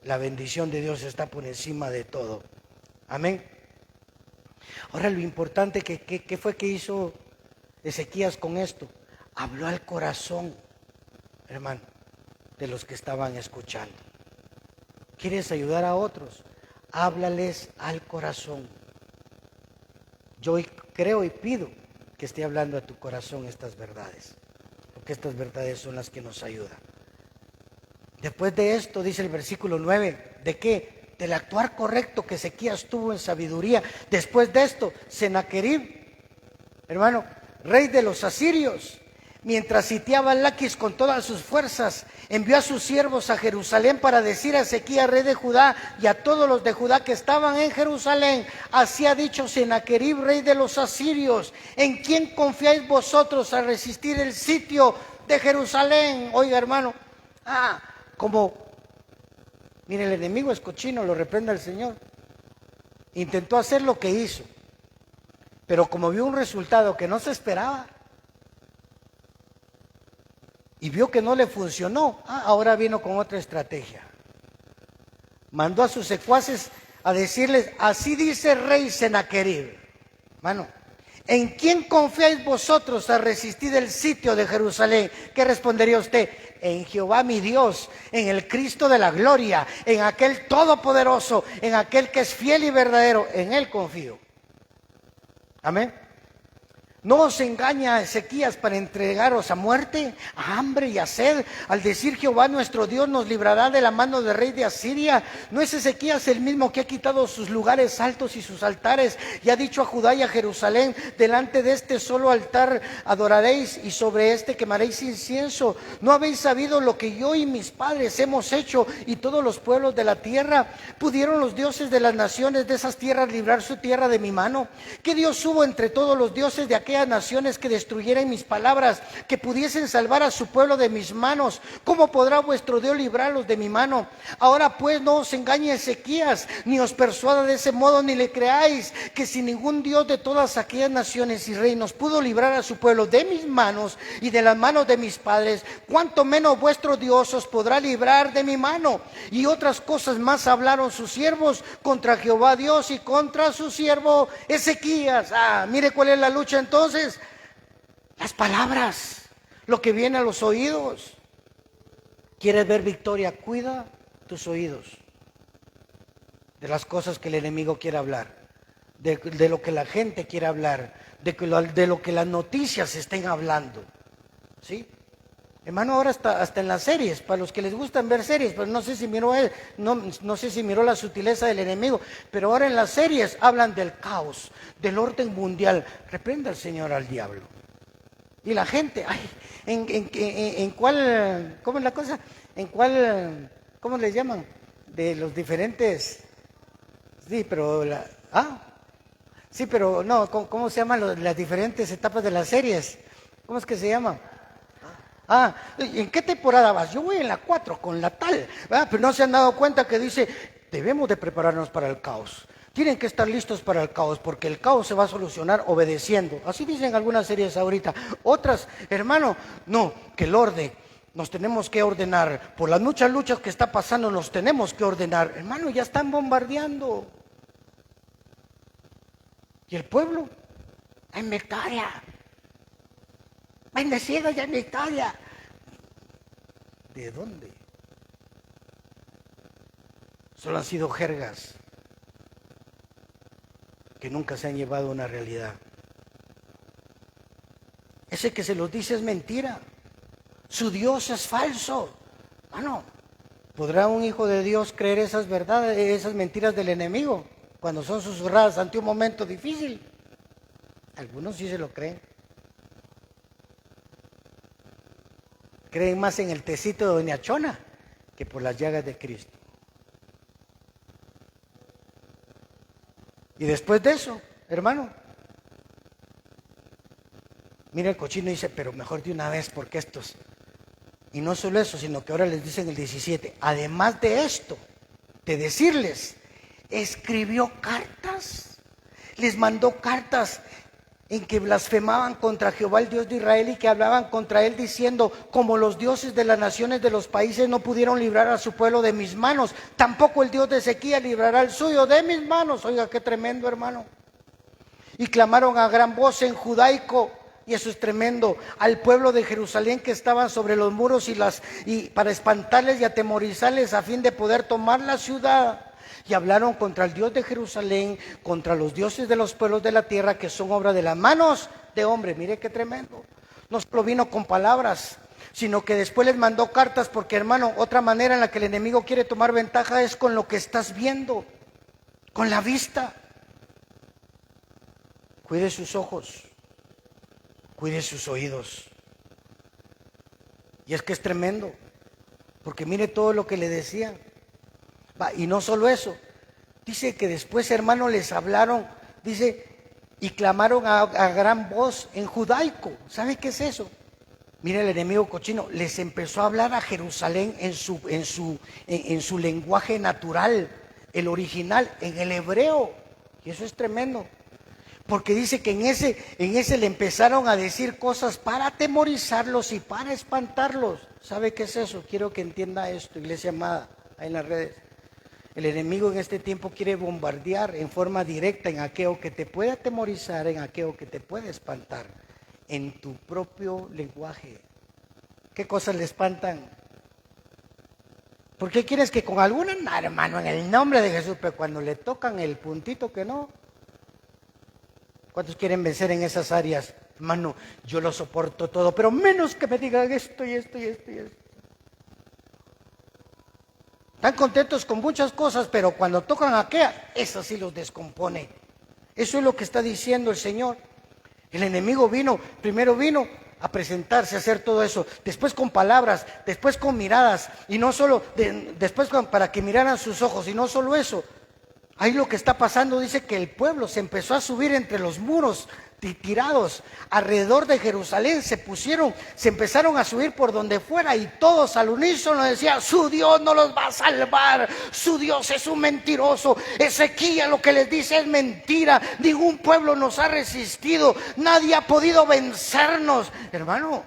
La bendición de Dios está por encima de todo. Amén. Ahora, lo importante, ¿qué fue que hizo Ezequías con esto? Habló al corazón, hermano, de los que estaban escuchando. ¿Quieres ayudar a otros? Háblales al corazón. Yo creo y pido que esté hablando a tu corazón estas verdades, porque estas verdades son las que nos ayudan. Después de esto, dice el versículo 9, ¿de qué? Del actuar correcto que Ezequías tuvo en sabiduría. Después de esto, Sennacherib, hermano, rey de los asirios, mientras sitiaba Laquis con todas sus fuerzas, envió a sus siervos a Jerusalén para decir a Ezequías, rey de Judá, y a todos los de Judá que estaban en Jerusalén: así ha dicho Sennacherib, rey de los asirios, ¿en quién confiáis vosotros a resistir el sitio de Jerusalén? Oiga, hermano, mire, el enemigo es cochino, lo reprenda el Señor. Intentó hacer lo que hizo, pero como vio un resultado que no se esperaba, y vio que no le funcionó, ahora vino con otra estrategia. Mandó a sus secuaces a decirles: así dice el rey Sennacherib. Hermano, ¿En quién confiáis vosotros a resistir el sitio de Jerusalén? ¿Qué respondería usted? En Jehová mi Dios, en el Cristo de la gloria, en aquel todopoderoso, en aquel que es fiel y verdadero, en él confío. Amén. ¿No os engaña Ezequías para entregaros a muerte, a hambre y a sed? Al decir Jehová nuestro Dios nos librará de la mano del rey de Asiria. ¿No es Ezequías el mismo que ha quitado sus lugares altos y sus altares? Y ha dicho a Judá y a Jerusalén: delante de este solo altar adoraréis y sobre este quemaréis incienso. ¿No habéis sabido lo que yo y mis padres hemos hecho y todos los pueblos de la tierra? ¿Pudieron los dioses de las naciones de esas tierras librar su tierra de mi mano? ¿Qué Dios hubo entre todos los dioses de aquellas naciones que destruyeran mis palabras, que pudiesen salvar a su pueblo de mis manos? ¿Cómo podrá vuestro Dios librarlos de mi mano? Ahora pues no os engañe Ezequías, ni os persuada de ese modo, ni le creáis, que si ningún Dios de todas aquellas naciones y reinos pudo librar a su pueblo de mis manos y de las manos de mis padres, cuánto menos vuestro Dios os podrá librar de mi mano. Y otras cosas más hablaron sus siervos contra Jehová Dios y contra su siervo Ezequías. Mire cuál es la lucha entonces. Las palabras, lo que viene a los oídos. ¿Quieres ver victoria? Cuida tus oídos de las cosas que el enemigo quiere hablar, de lo que la gente quiere hablar, de lo que las noticias estén hablando. ¿Sí? Hermano, ahora hasta en las series, para los que les gustan ver series, pero no sé si miró no sé si miró la sutileza del enemigo, pero ahora en las series hablan del caos, del orden mundial. Reprenda al Señor al diablo. Y la gente, ¿en cuál, cómo es la cosa? ¿En cuál, cómo les llaman? De los diferentes, sí, pero sí, pero no, ¿cómo se llaman las diferentes etapas de las series? ¿Cómo es que se llama? ¿En qué temporada vas? Yo voy en la 4 con la tal, ¿verdad? Pero no se han dado cuenta que dice, debemos de prepararnos para el caos. Tienen que estar listos para el caos, porque el caos se va a solucionar obedeciendo. Así dicen algunas series ahorita. Otras, hermano, no, que el orden. Nos tenemos que ordenar. Por las muchas luchas que está pasando, nos tenemos que ordenar. Hermano, ya están bombardeando. ¿Y el pueblo? En victoria. Bendecido ya en victoria. ¿De dónde? Solo han sido jergas que nunca se han llevado a una realidad. Ese que se los dice es mentira. Su Dios es falso. Bueno, ¿podrá un hijo de Dios creer esas verdades, esas mentiras del enemigo, cuando son susurradas ante un momento difícil? Algunos sí se lo creen. Creen más en el tecito de Doña Chona que por las llagas de Cristo. Y después de eso, hermano, mira el cochino y dice, pero mejor de una vez, porque estos... Y no solo eso, sino que ahora les dicen el 17, además de esto, de decirles, escribió cartas, les mandó cartas en que blasfemaban contra Jehová, el Dios de Israel, y que hablaban contra él diciendo, como los dioses de las naciones de los países no pudieron librar a su pueblo de mis manos, tampoco el Dios de Ezequías librará el suyo de mis manos. Oiga, qué tremendo, hermano. Y clamaron a gran voz en judaico, y eso es tremendo, al pueblo de Jerusalén que estaban sobre los muros y para espantarles y atemorizarles a fin de poder tomar la ciudad. Y hablaron contra el Dios de Jerusalén, contra los dioses de los pueblos de la tierra, que son obra de las manos de hombre. Mire qué tremendo. No solo vino con palabras, sino que después les mandó cartas, porque, hermano, otra manera en la que el enemigo quiere tomar ventaja es con lo que estás viendo, con la vista. Cuide sus ojos, cuide sus oídos. Y es que es tremendo, porque mire todo lo que le decía. Y no solo eso, dice que después, hermano, les hablaron, dice, y clamaron a gran voz en judaico. ¿Sabe qué es eso? Mire, el enemigo cochino les empezó a hablar a Jerusalén en su lenguaje natural, el original, en el hebreo. Y eso es tremendo, porque dice que en ese le empezaron a decir cosas para atemorizarlos y para espantarlos. ¿Sabe qué es eso? Quiero que entienda esto, iglesia amada, ahí en las redes. El enemigo en este tiempo quiere bombardear en forma directa en aquello que te puede atemorizar, en aquello que te puede espantar, en tu propio lenguaje. ¿Qué cosas le espantan? ¿Por qué quieres que con alguna, no, hermano, en el nombre de Jesús, pero cuando le tocan el puntito que no? ¿Cuántos quieren vencer en esas áreas? Hermano, yo lo soporto todo, pero menos que me digan esto y esto y esto y esto. Están contentos con muchas cosas, pero cuando tocan aquella, eso sí los descompone. Eso es lo que está diciendo el Señor. El enemigo primero vino a presentarse, a hacer todo eso, después con palabras, después con miradas, y no solo, después para que miraran sus ojos, y no solo eso. Ahí lo que está pasando, dice que el pueblo se empezó a subir entre los muros tirados alrededor de Jerusalén, se empezaron a subir por donde fuera, y todos al unísono decían: su Dios no los va a salvar, su Dios es un mentiroso. Ezequiel lo que les dice es mentira, ningún pueblo nos ha resistido, nadie ha podido vencernos. Hermano,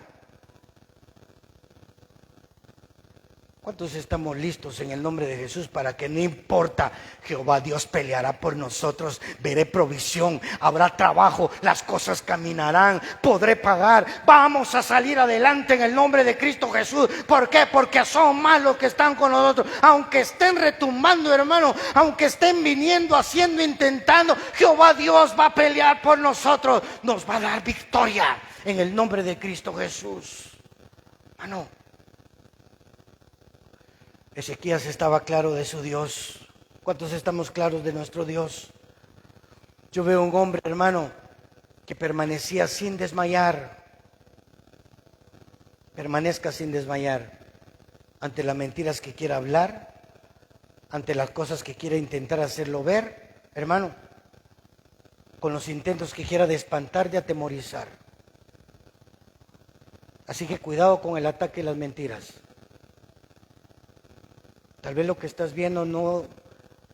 ¿cuántos estamos listos en el nombre de Jesús para que no importa? Jehová Dios peleará por nosotros, veré provisión, habrá trabajo, las cosas caminarán, podré pagar, vamos a salir adelante en el nombre de Cristo Jesús. ¿Por qué? Porque son más los que están con nosotros. Aunque estén retumbando, hermano, aunque estén viniendo, haciendo, intentando, Jehová Dios va a pelear por nosotros, nos va a dar victoria en el nombre de Cristo Jesús. Hermano, Ezequías estaba claro de su Dios. ¿Cuántos estamos claros de nuestro Dios? Yo veo un hombre, hermano, que permanecía sin desmayar. Permanezca sin desmayar ante las mentiras que quiera hablar, ante las cosas que quiera intentar hacerlo ver, hermano, con los intentos que quiera de espantar, de atemorizar. Así que cuidado con el ataque de las mentiras. Tal vez lo que estás viendo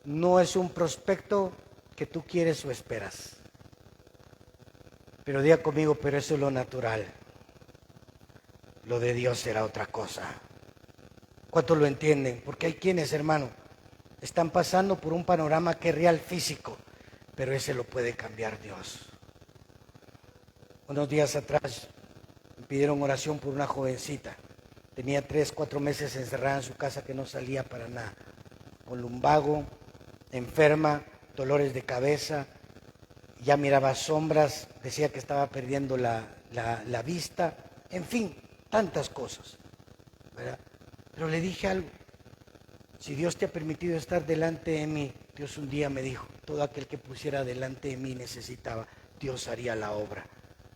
no es un prospecto que tú quieres o esperas. Pero diga conmigo: pero eso es lo natural. Lo de Dios será otra cosa. ¿Cuántos lo entienden? Porque hay quienes, hermano, están pasando por un panorama que es real físico, pero ese lo puede cambiar Dios. Unos días atrás me pidieron oración por una jovencita. Tenía 3, 4 meses encerrada en su casa, que no salía para nada, con lumbago, enferma, dolores de cabeza, ya miraba sombras, decía que estaba perdiendo la vista, en fin, tantas cosas, ¿verdad? Pero le dije algo: si Dios te ha permitido estar delante de mí, Dios un día me dijo, todo aquel que pusiera delante de mí necesitaba, Dios haría la obra.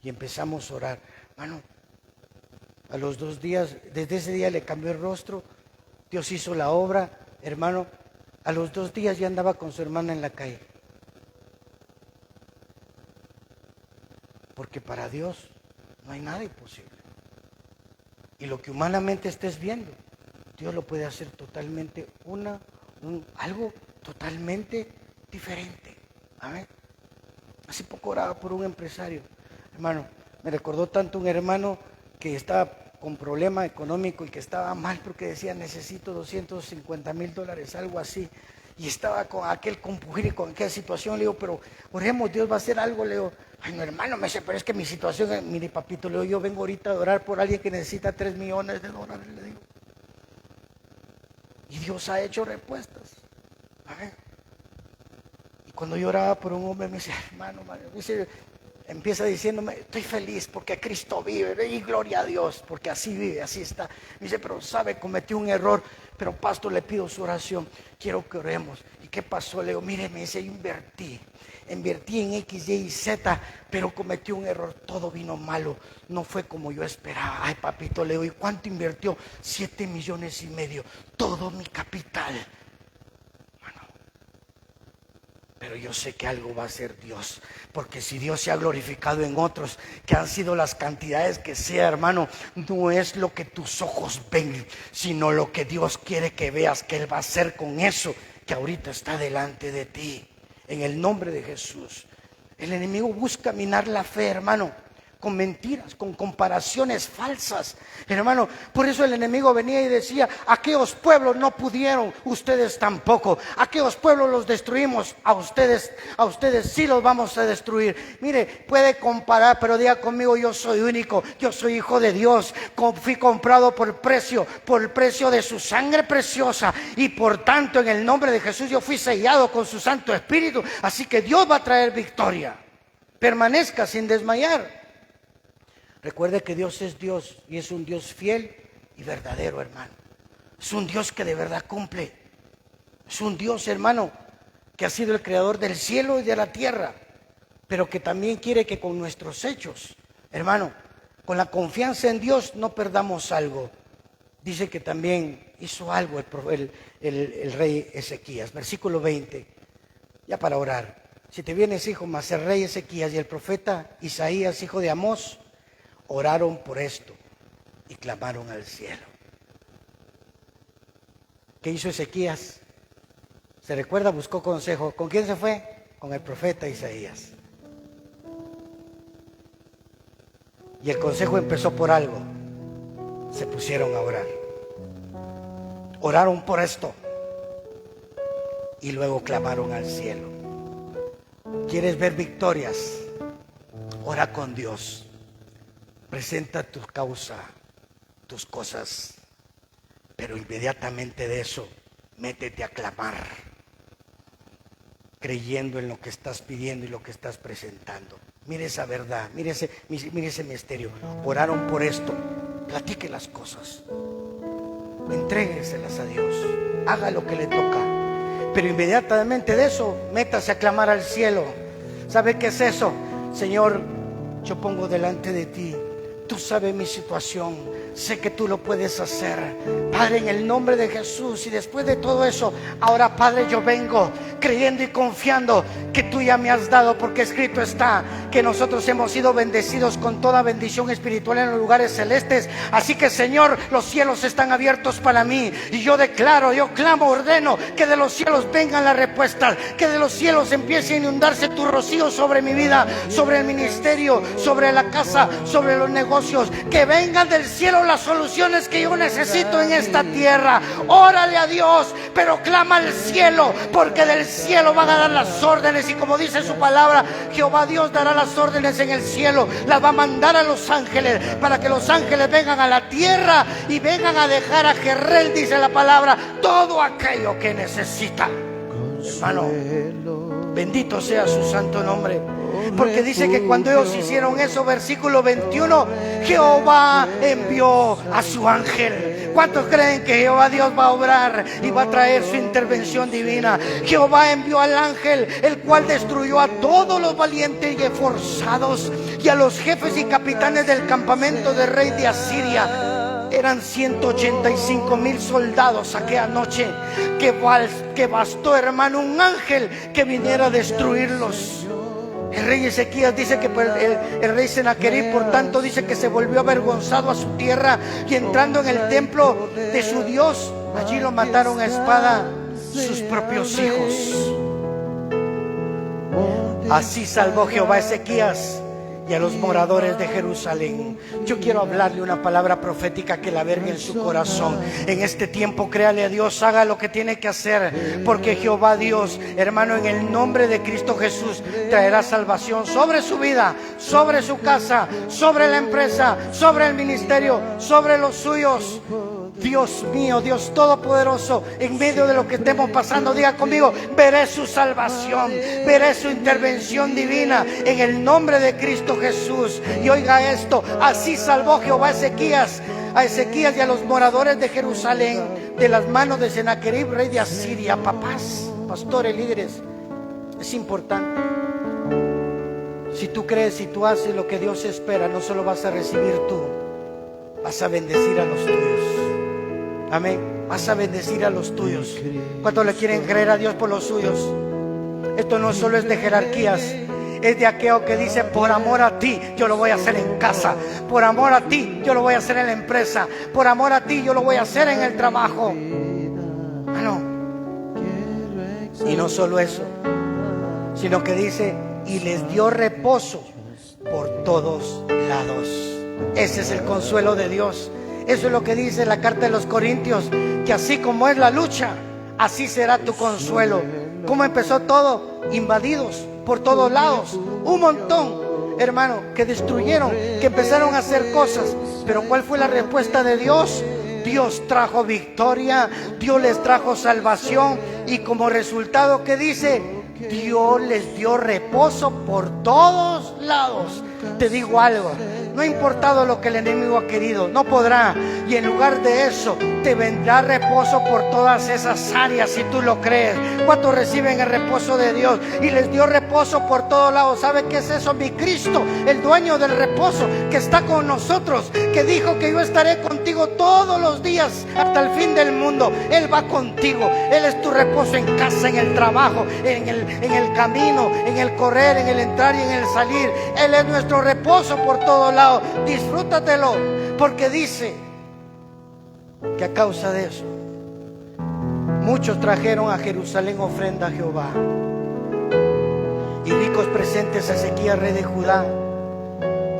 Y empezamos a orar, hermano. A los 2 días, desde ese día le cambió el rostro, Dios hizo la obra, hermano. A los 2 días ya andaba con su hermana en la calle. Porque para Dios no hay nada imposible. Y lo que humanamente estés viendo, Dios lo puede hacer totalmente algo totalmente diferente. Amén. Hace poco oraba por un empresario, hermano. Me recordó tanto un hermano que estaba con problema económico y que estaba mal porque decía: necesito $250,000, algo así. Y estaba con aquel compugir y con aquella situación. Le digo: pero oremos, Dios va a hacer algo. Le digo: ay, no, hermano, me dice: pero es que mi situación, mire, papito, le digo, yo vengo ahorita a orar por alguien que necesita $3 millones, le digo. Y Dios ha hecho respuestas. A ver. Y cuando yo oraba por un hombre, me dice: hermano, me dice, empieza diciéndome: estoy feliz porque Cristo vive, y gloria a Dios, porque así vive, así está. Me dice: pero sabe, cometí un error, pero pastor, le pido su oración, quiero que oremos. ¿Y qué pasó? Le digo: mire, me dice, yo invertí en X, Y y Z, pero cometí un error, todo vino malo, no fue como yo esperaba. Ay, papito, le digo: ¿y cuánto invirtió? 7,5 millones, todo mi capital. Pero yo sé que algo va a hacer Dios, porque si Dios se ha glorificado en otros, que han sido las cantidades que sea, hermano, no es lo que tus ojos ven, sino lo que Dios quiere que veas, que Él va a hacer con eso que ahorita está delante de ti, en el nombre de Jesús. El enemigo busca minar la fe, hermano, con mentiras, con comparaciones falsas. Hermano, por eso el enemigo venía y decía: aquellos pueblos no pudieron, ustedes tampoco. Aquellos pueblos los destruimos, a ustedes sí los vamos a destruir. Mire, puede comparar, pero diga conmigo: yo soy único, yo soy hijo de Dios, fui comprado por el precio de su sangre preciosa, y por tanto en el nombre de Jesús yo fui sellado con su Santo Espíritu. Así que Dios va a traer victoria. Permanezca sin desmayar. Recuerde que Dios es Dios, y es un Dios fiel y verdadero, hermano. Es un Dios que de verdad cumple. Es un Dios, hermano, que ha sido el creador del cielo y de la tierra, pero que también quiere que con nuestros hechos, hermano, con la confianza en Dios, no perdamos algo. Dice que también hizo algo el rey Ezequías. Versículo 20, ya para orar. Si te vienes, hijo, mas el rey Ezequías y el profeta Isaías, hijo de Amós, oraron por esto y clamaron al cielo. ¿Qué hizo Ezequías? ¿Se recuerda? Buscó consejo. ¿Con quién se fue? Con el profeta Isaías. Y el consejo empezó por algo. Se pusieron a orar. Oraron por esto y luego clamaron al cielo. ¿Quieres ver victorias? Ora con Dios. Presenta tu causa, tus cosas, pero inmediatamente de eso, métete a clamar, creyendo en lo que estás pidiendo y lo que estás presentando. Mire esa verdad, mire ese misterio. Oraron por esto, platique las cosas, entrégueselas a Dios, haga lo que le toca, pero inmediatamente de eso, métase a clamar al cielo. ¿Sabe qué es eso? Señor, yo pongo delante de ti. Tú sabes mi situación, sé que tú lo puedes hacer, Padre, en el nombre de Jesús. Y después de todo eso, ahora, Padre, yo vengo creyendo y confiando que tú ya me has dado, porque escrito está que nosotros hemos sido bendecidos con toda bendición espiritual en los lugares celestes. Así que, Señor, los cielos están abiertos para mí, y yo declaro, yo clamo, ordeno que de los cielos vengan las respuestas, que de los cielos empiece a inundarse tu rocío sobre mi vida, sobre el ministerio, sobre la casa, sobre los negocios. Que vengan del cielo las soluciones que yo necesito en esta tierra. Órale a Dios, pero clama al cielo, porque del cielo van a dar las órdenes. Y como dice su palabra, Jehová Dios dará las órdenes en el cielo, las va a mandar a los ángeles, para que los ángeles vengan a la tierra y vengan a dejar a Jerrel, dice la palabra, todo aquello que necesita. Hermano, bendito sea su santo nombre. Porque dice que cuando ellos hicieron eso, versículo 21, Jehová envió a su ángel. ¿Cuántos creen que Jehová Dios va a obrar y va a traer su intervención divina? Jehová envió al ángel, el cual destruyó a todos los valientes y esforzados, y a los jefes y capitanes del campamento del rey de Asiria. Eran 185,000 soldados aquella noche, que bastó, hermano, un ángel que viniera a destruirlos. El rey Ezequías dice que el rey Sennacherib, por tanto, dice que se volvió avergonzado a su tierra, y entrando en el templo de su Dios, allí lo mataron a espada sus propios hijos. Así salvó Jehová a Ezequías y a los moradores de Jerusalén. Yo quiero hablarle una palabra profética que la vergue en su corazón. En este tiempo, créale a Dios, haga lo que tiene que hacer, porque Jehová Dios, hermano, en el nombre de Cristo Jesús, traerá salvación sobre su vida, sobre su casa, sobre la empresa, sobre el ministerio, sobre los suyos. Dios mío, Dios todopoderoso, en medio de lo que estemos pasando, diga conmigo: veré su salvación, veré su intervención divina en el nombre de Cristo Jesús. Y oiga esto: así salvó Jehová a Ezequías y a los moradores de Jerusalén de las manos de Sennacherib, rey de Asiria. Papás, pastores, líderes, es importante. Si tú crees y tú haces lo que Dios espera, no solo vas a recibir tú, vas a bendecir a los tuyos. Amén. Vas a bendecir a los tuyos. ¿Cuántos le quieren creer a Dios por los suyos? Esto no solo es de jerarquías, es de aquello que dice: por amor a ti yo lo voy a hacer en casa, por amor a ti yo lo voy a hacer en la empresa, por amor a ti yo lo voy a hacer en el trabajo. Bueno, y no solo eso, sino que dice: y les dio reposo por todos lados. Ese es el consuelo de Dios. Eso es lo que dice la carta de los Corintios, que así como es la lucha, así será tu consuelo. ¿Cómo empezó todo? Invadidos por todos lados, un montón, hermano, que destruyeron, que empezaron a hacer cosas. Pero ¿cuál fue la respuesta de Dios? Dios trajo victoria, Dios les trajo salvación, y como resultado, ¿qué dice? Dios les dio reposo por todos lados. Te digo algo, no ha importado lo que el enemigo ha querido, no podrá. Y en lugar de eso, te vendrá reposo por todas esas áreas, si tú lo crees. ¿Cuántos reciben el reposo de Dios? Y les dio reposo por todos lados. ¿Sabe qué es eso? Mi Cristo, el dueño del reposo, que está con nosotros, que dijo que yo estaré contigo todos los días hasta el fin del mundo. Él va contigo. Él es tu reposo en casa, en el trabajo, en el camino, en el correr, en el entrar y en el salir. Él es nuestro reposo por todos lados. Disfrútatelo, porque dice que a causa de eso muchos trajeron a Jerusalén ofrenda a Jehová y ricos presentes a Ezequías, rey de Judá,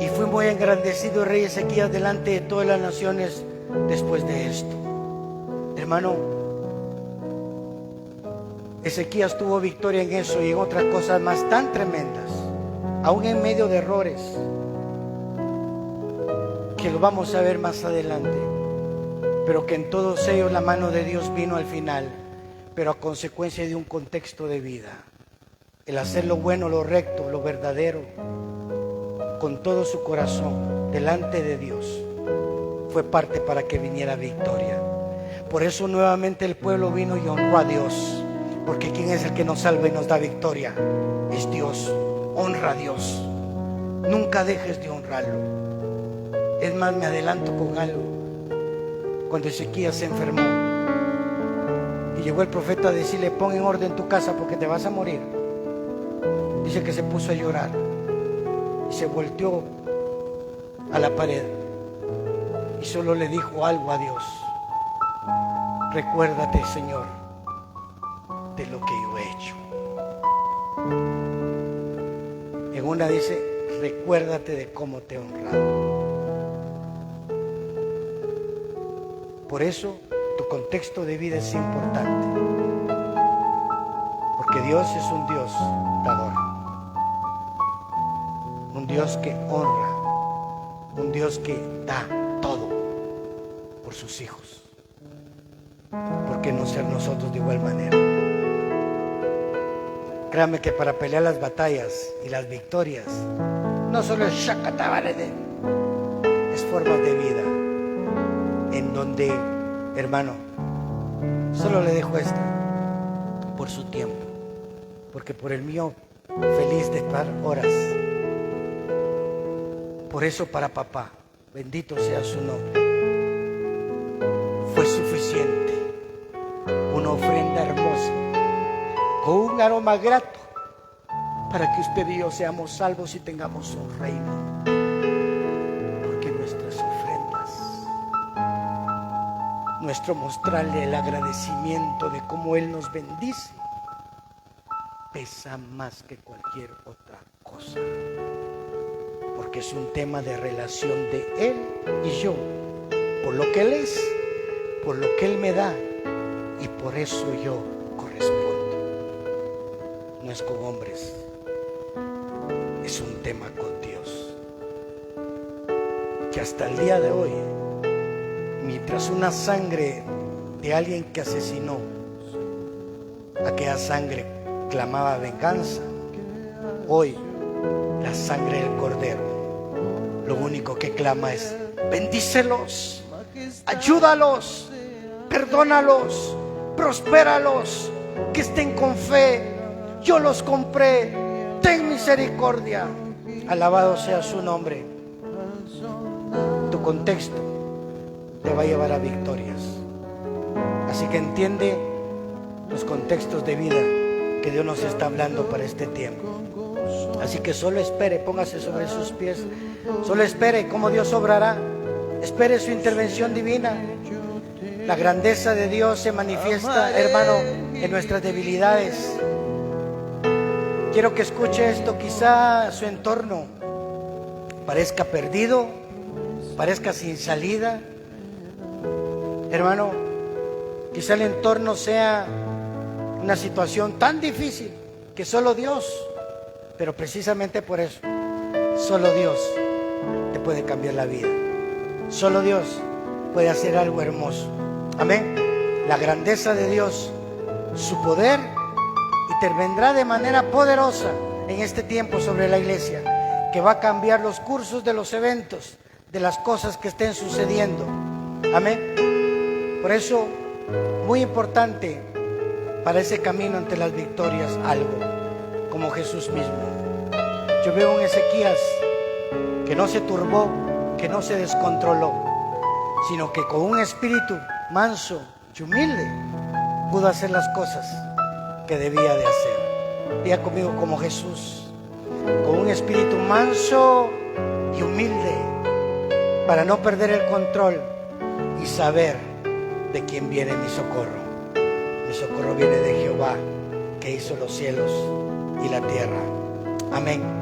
y fue muy engrandecido el rey Ezequías delante de todas las naciones después de esto. Hermano, Ezequías tuvo victoria en eso y en otras cosas más tan tremendas, aún en medio de errores que lo vamos a ver más adelante, pero que en todos ellos la mano de Dios vino al final, pero a consecuencia de un contexto de vida. El hacer lo bueno, lo recto, lo verdadero, con todo su corazón delante de Dios, fue parte para que viniera victoria. Por eso nuevamente el pueblo vino y honró a Dios, porque ¿quién es el que nos salva y nos da victoria? Es Dios. Honra a Dios, nunca dejes de honrarlo. Es más, me adelanto con algo. Cuando Ezequías se enfermó y llegó el profeta a decirle: pon en orden tu casa porque te vas a morir, dice que se puso a llorar y se volteó a la pared y solo le dijo algo a Dios: recuérdate, Señor, de lo que yo he hecho. En una dice: recuérdate de cómo te he honrado. Por eso tu contexto de vida es importante, porque Dios es un Dios dador, un Dios que honra, un Dios que da todo por sus hijos. ¿Por qué no ser nosotros de igual manera? Créame que para pelear las batallas y las victorias no solo es shakatabarede, es formas de vida en donde, hermano, solo le dejo esto por su tiempo, porque por el mío feliz de estar horas. Por eso para papá, bendito sea su nombre, fue suficiente una ofrenda hermosa con un aroma grato para que usted y yo seamos salvos y tengamos un reino. Porque nuestras ofrendas, nuestro mostrarle el agradecimiento de cómo Él nos bendice, pesa más que cualquier otra cosa, porque es un tema de relación de Él y yo, por lo que Él es, por lo que Él me da, y por eso yo correspondo. No es con hombres, es un tema con Dios, que hasta el día de hoy, mientras una sangre de alguien que asesinó, aquella sangre clamaba venganza, hoy la sangre del Cordero lo único que clama es: bendícelos, ayúdalos, perdónalos, prospéralos, que estén con fe, yo los compré, ten misericordia. Alabado sea su nombre. Tu contexto te va a llevar a victorias, así que entiende los contextos de vida que Dios nos está hablando para este tiempo. Así que solo espere, póngase sobre sus pies, solo espere cómo Dios obrará, espere su intervención divina. La grandeza de Dios se manifiesta, hermano, en nuestras debilidades. Quiero que escuche esto. Quizá su entorno parezca perdido, parezca sin salida. Hermano, quizá el entorno sea una situación tan difícil que solo Dios, pero precisamente por eso, solo Dios te puede cambiar la vida. Solo Dios puede hacer algo hermoso. Amén. La grandeza de Dios, su poder, intervendrá de manera poderosa en este tiempo sobre la iglesia, que va a cambiar los cursos de los eventos, de las cosas que estén sucediendo. Amén. Por eso, muy importante para ese camino ante las victorias, algo como Jesús mismo. Yo veo un Ezequías que no se turbó, que no se descontroló, sino que con un espíritu manso y humilde pudo hacer las cosas que debía de hacer. Diga conmigo, como Jesús, con un espíritu manso y humilde, para no perder el control y saber de quién viene mi socorro. Mi socorro viene de Jehová, que hizo los cielos y la tierra. Amén.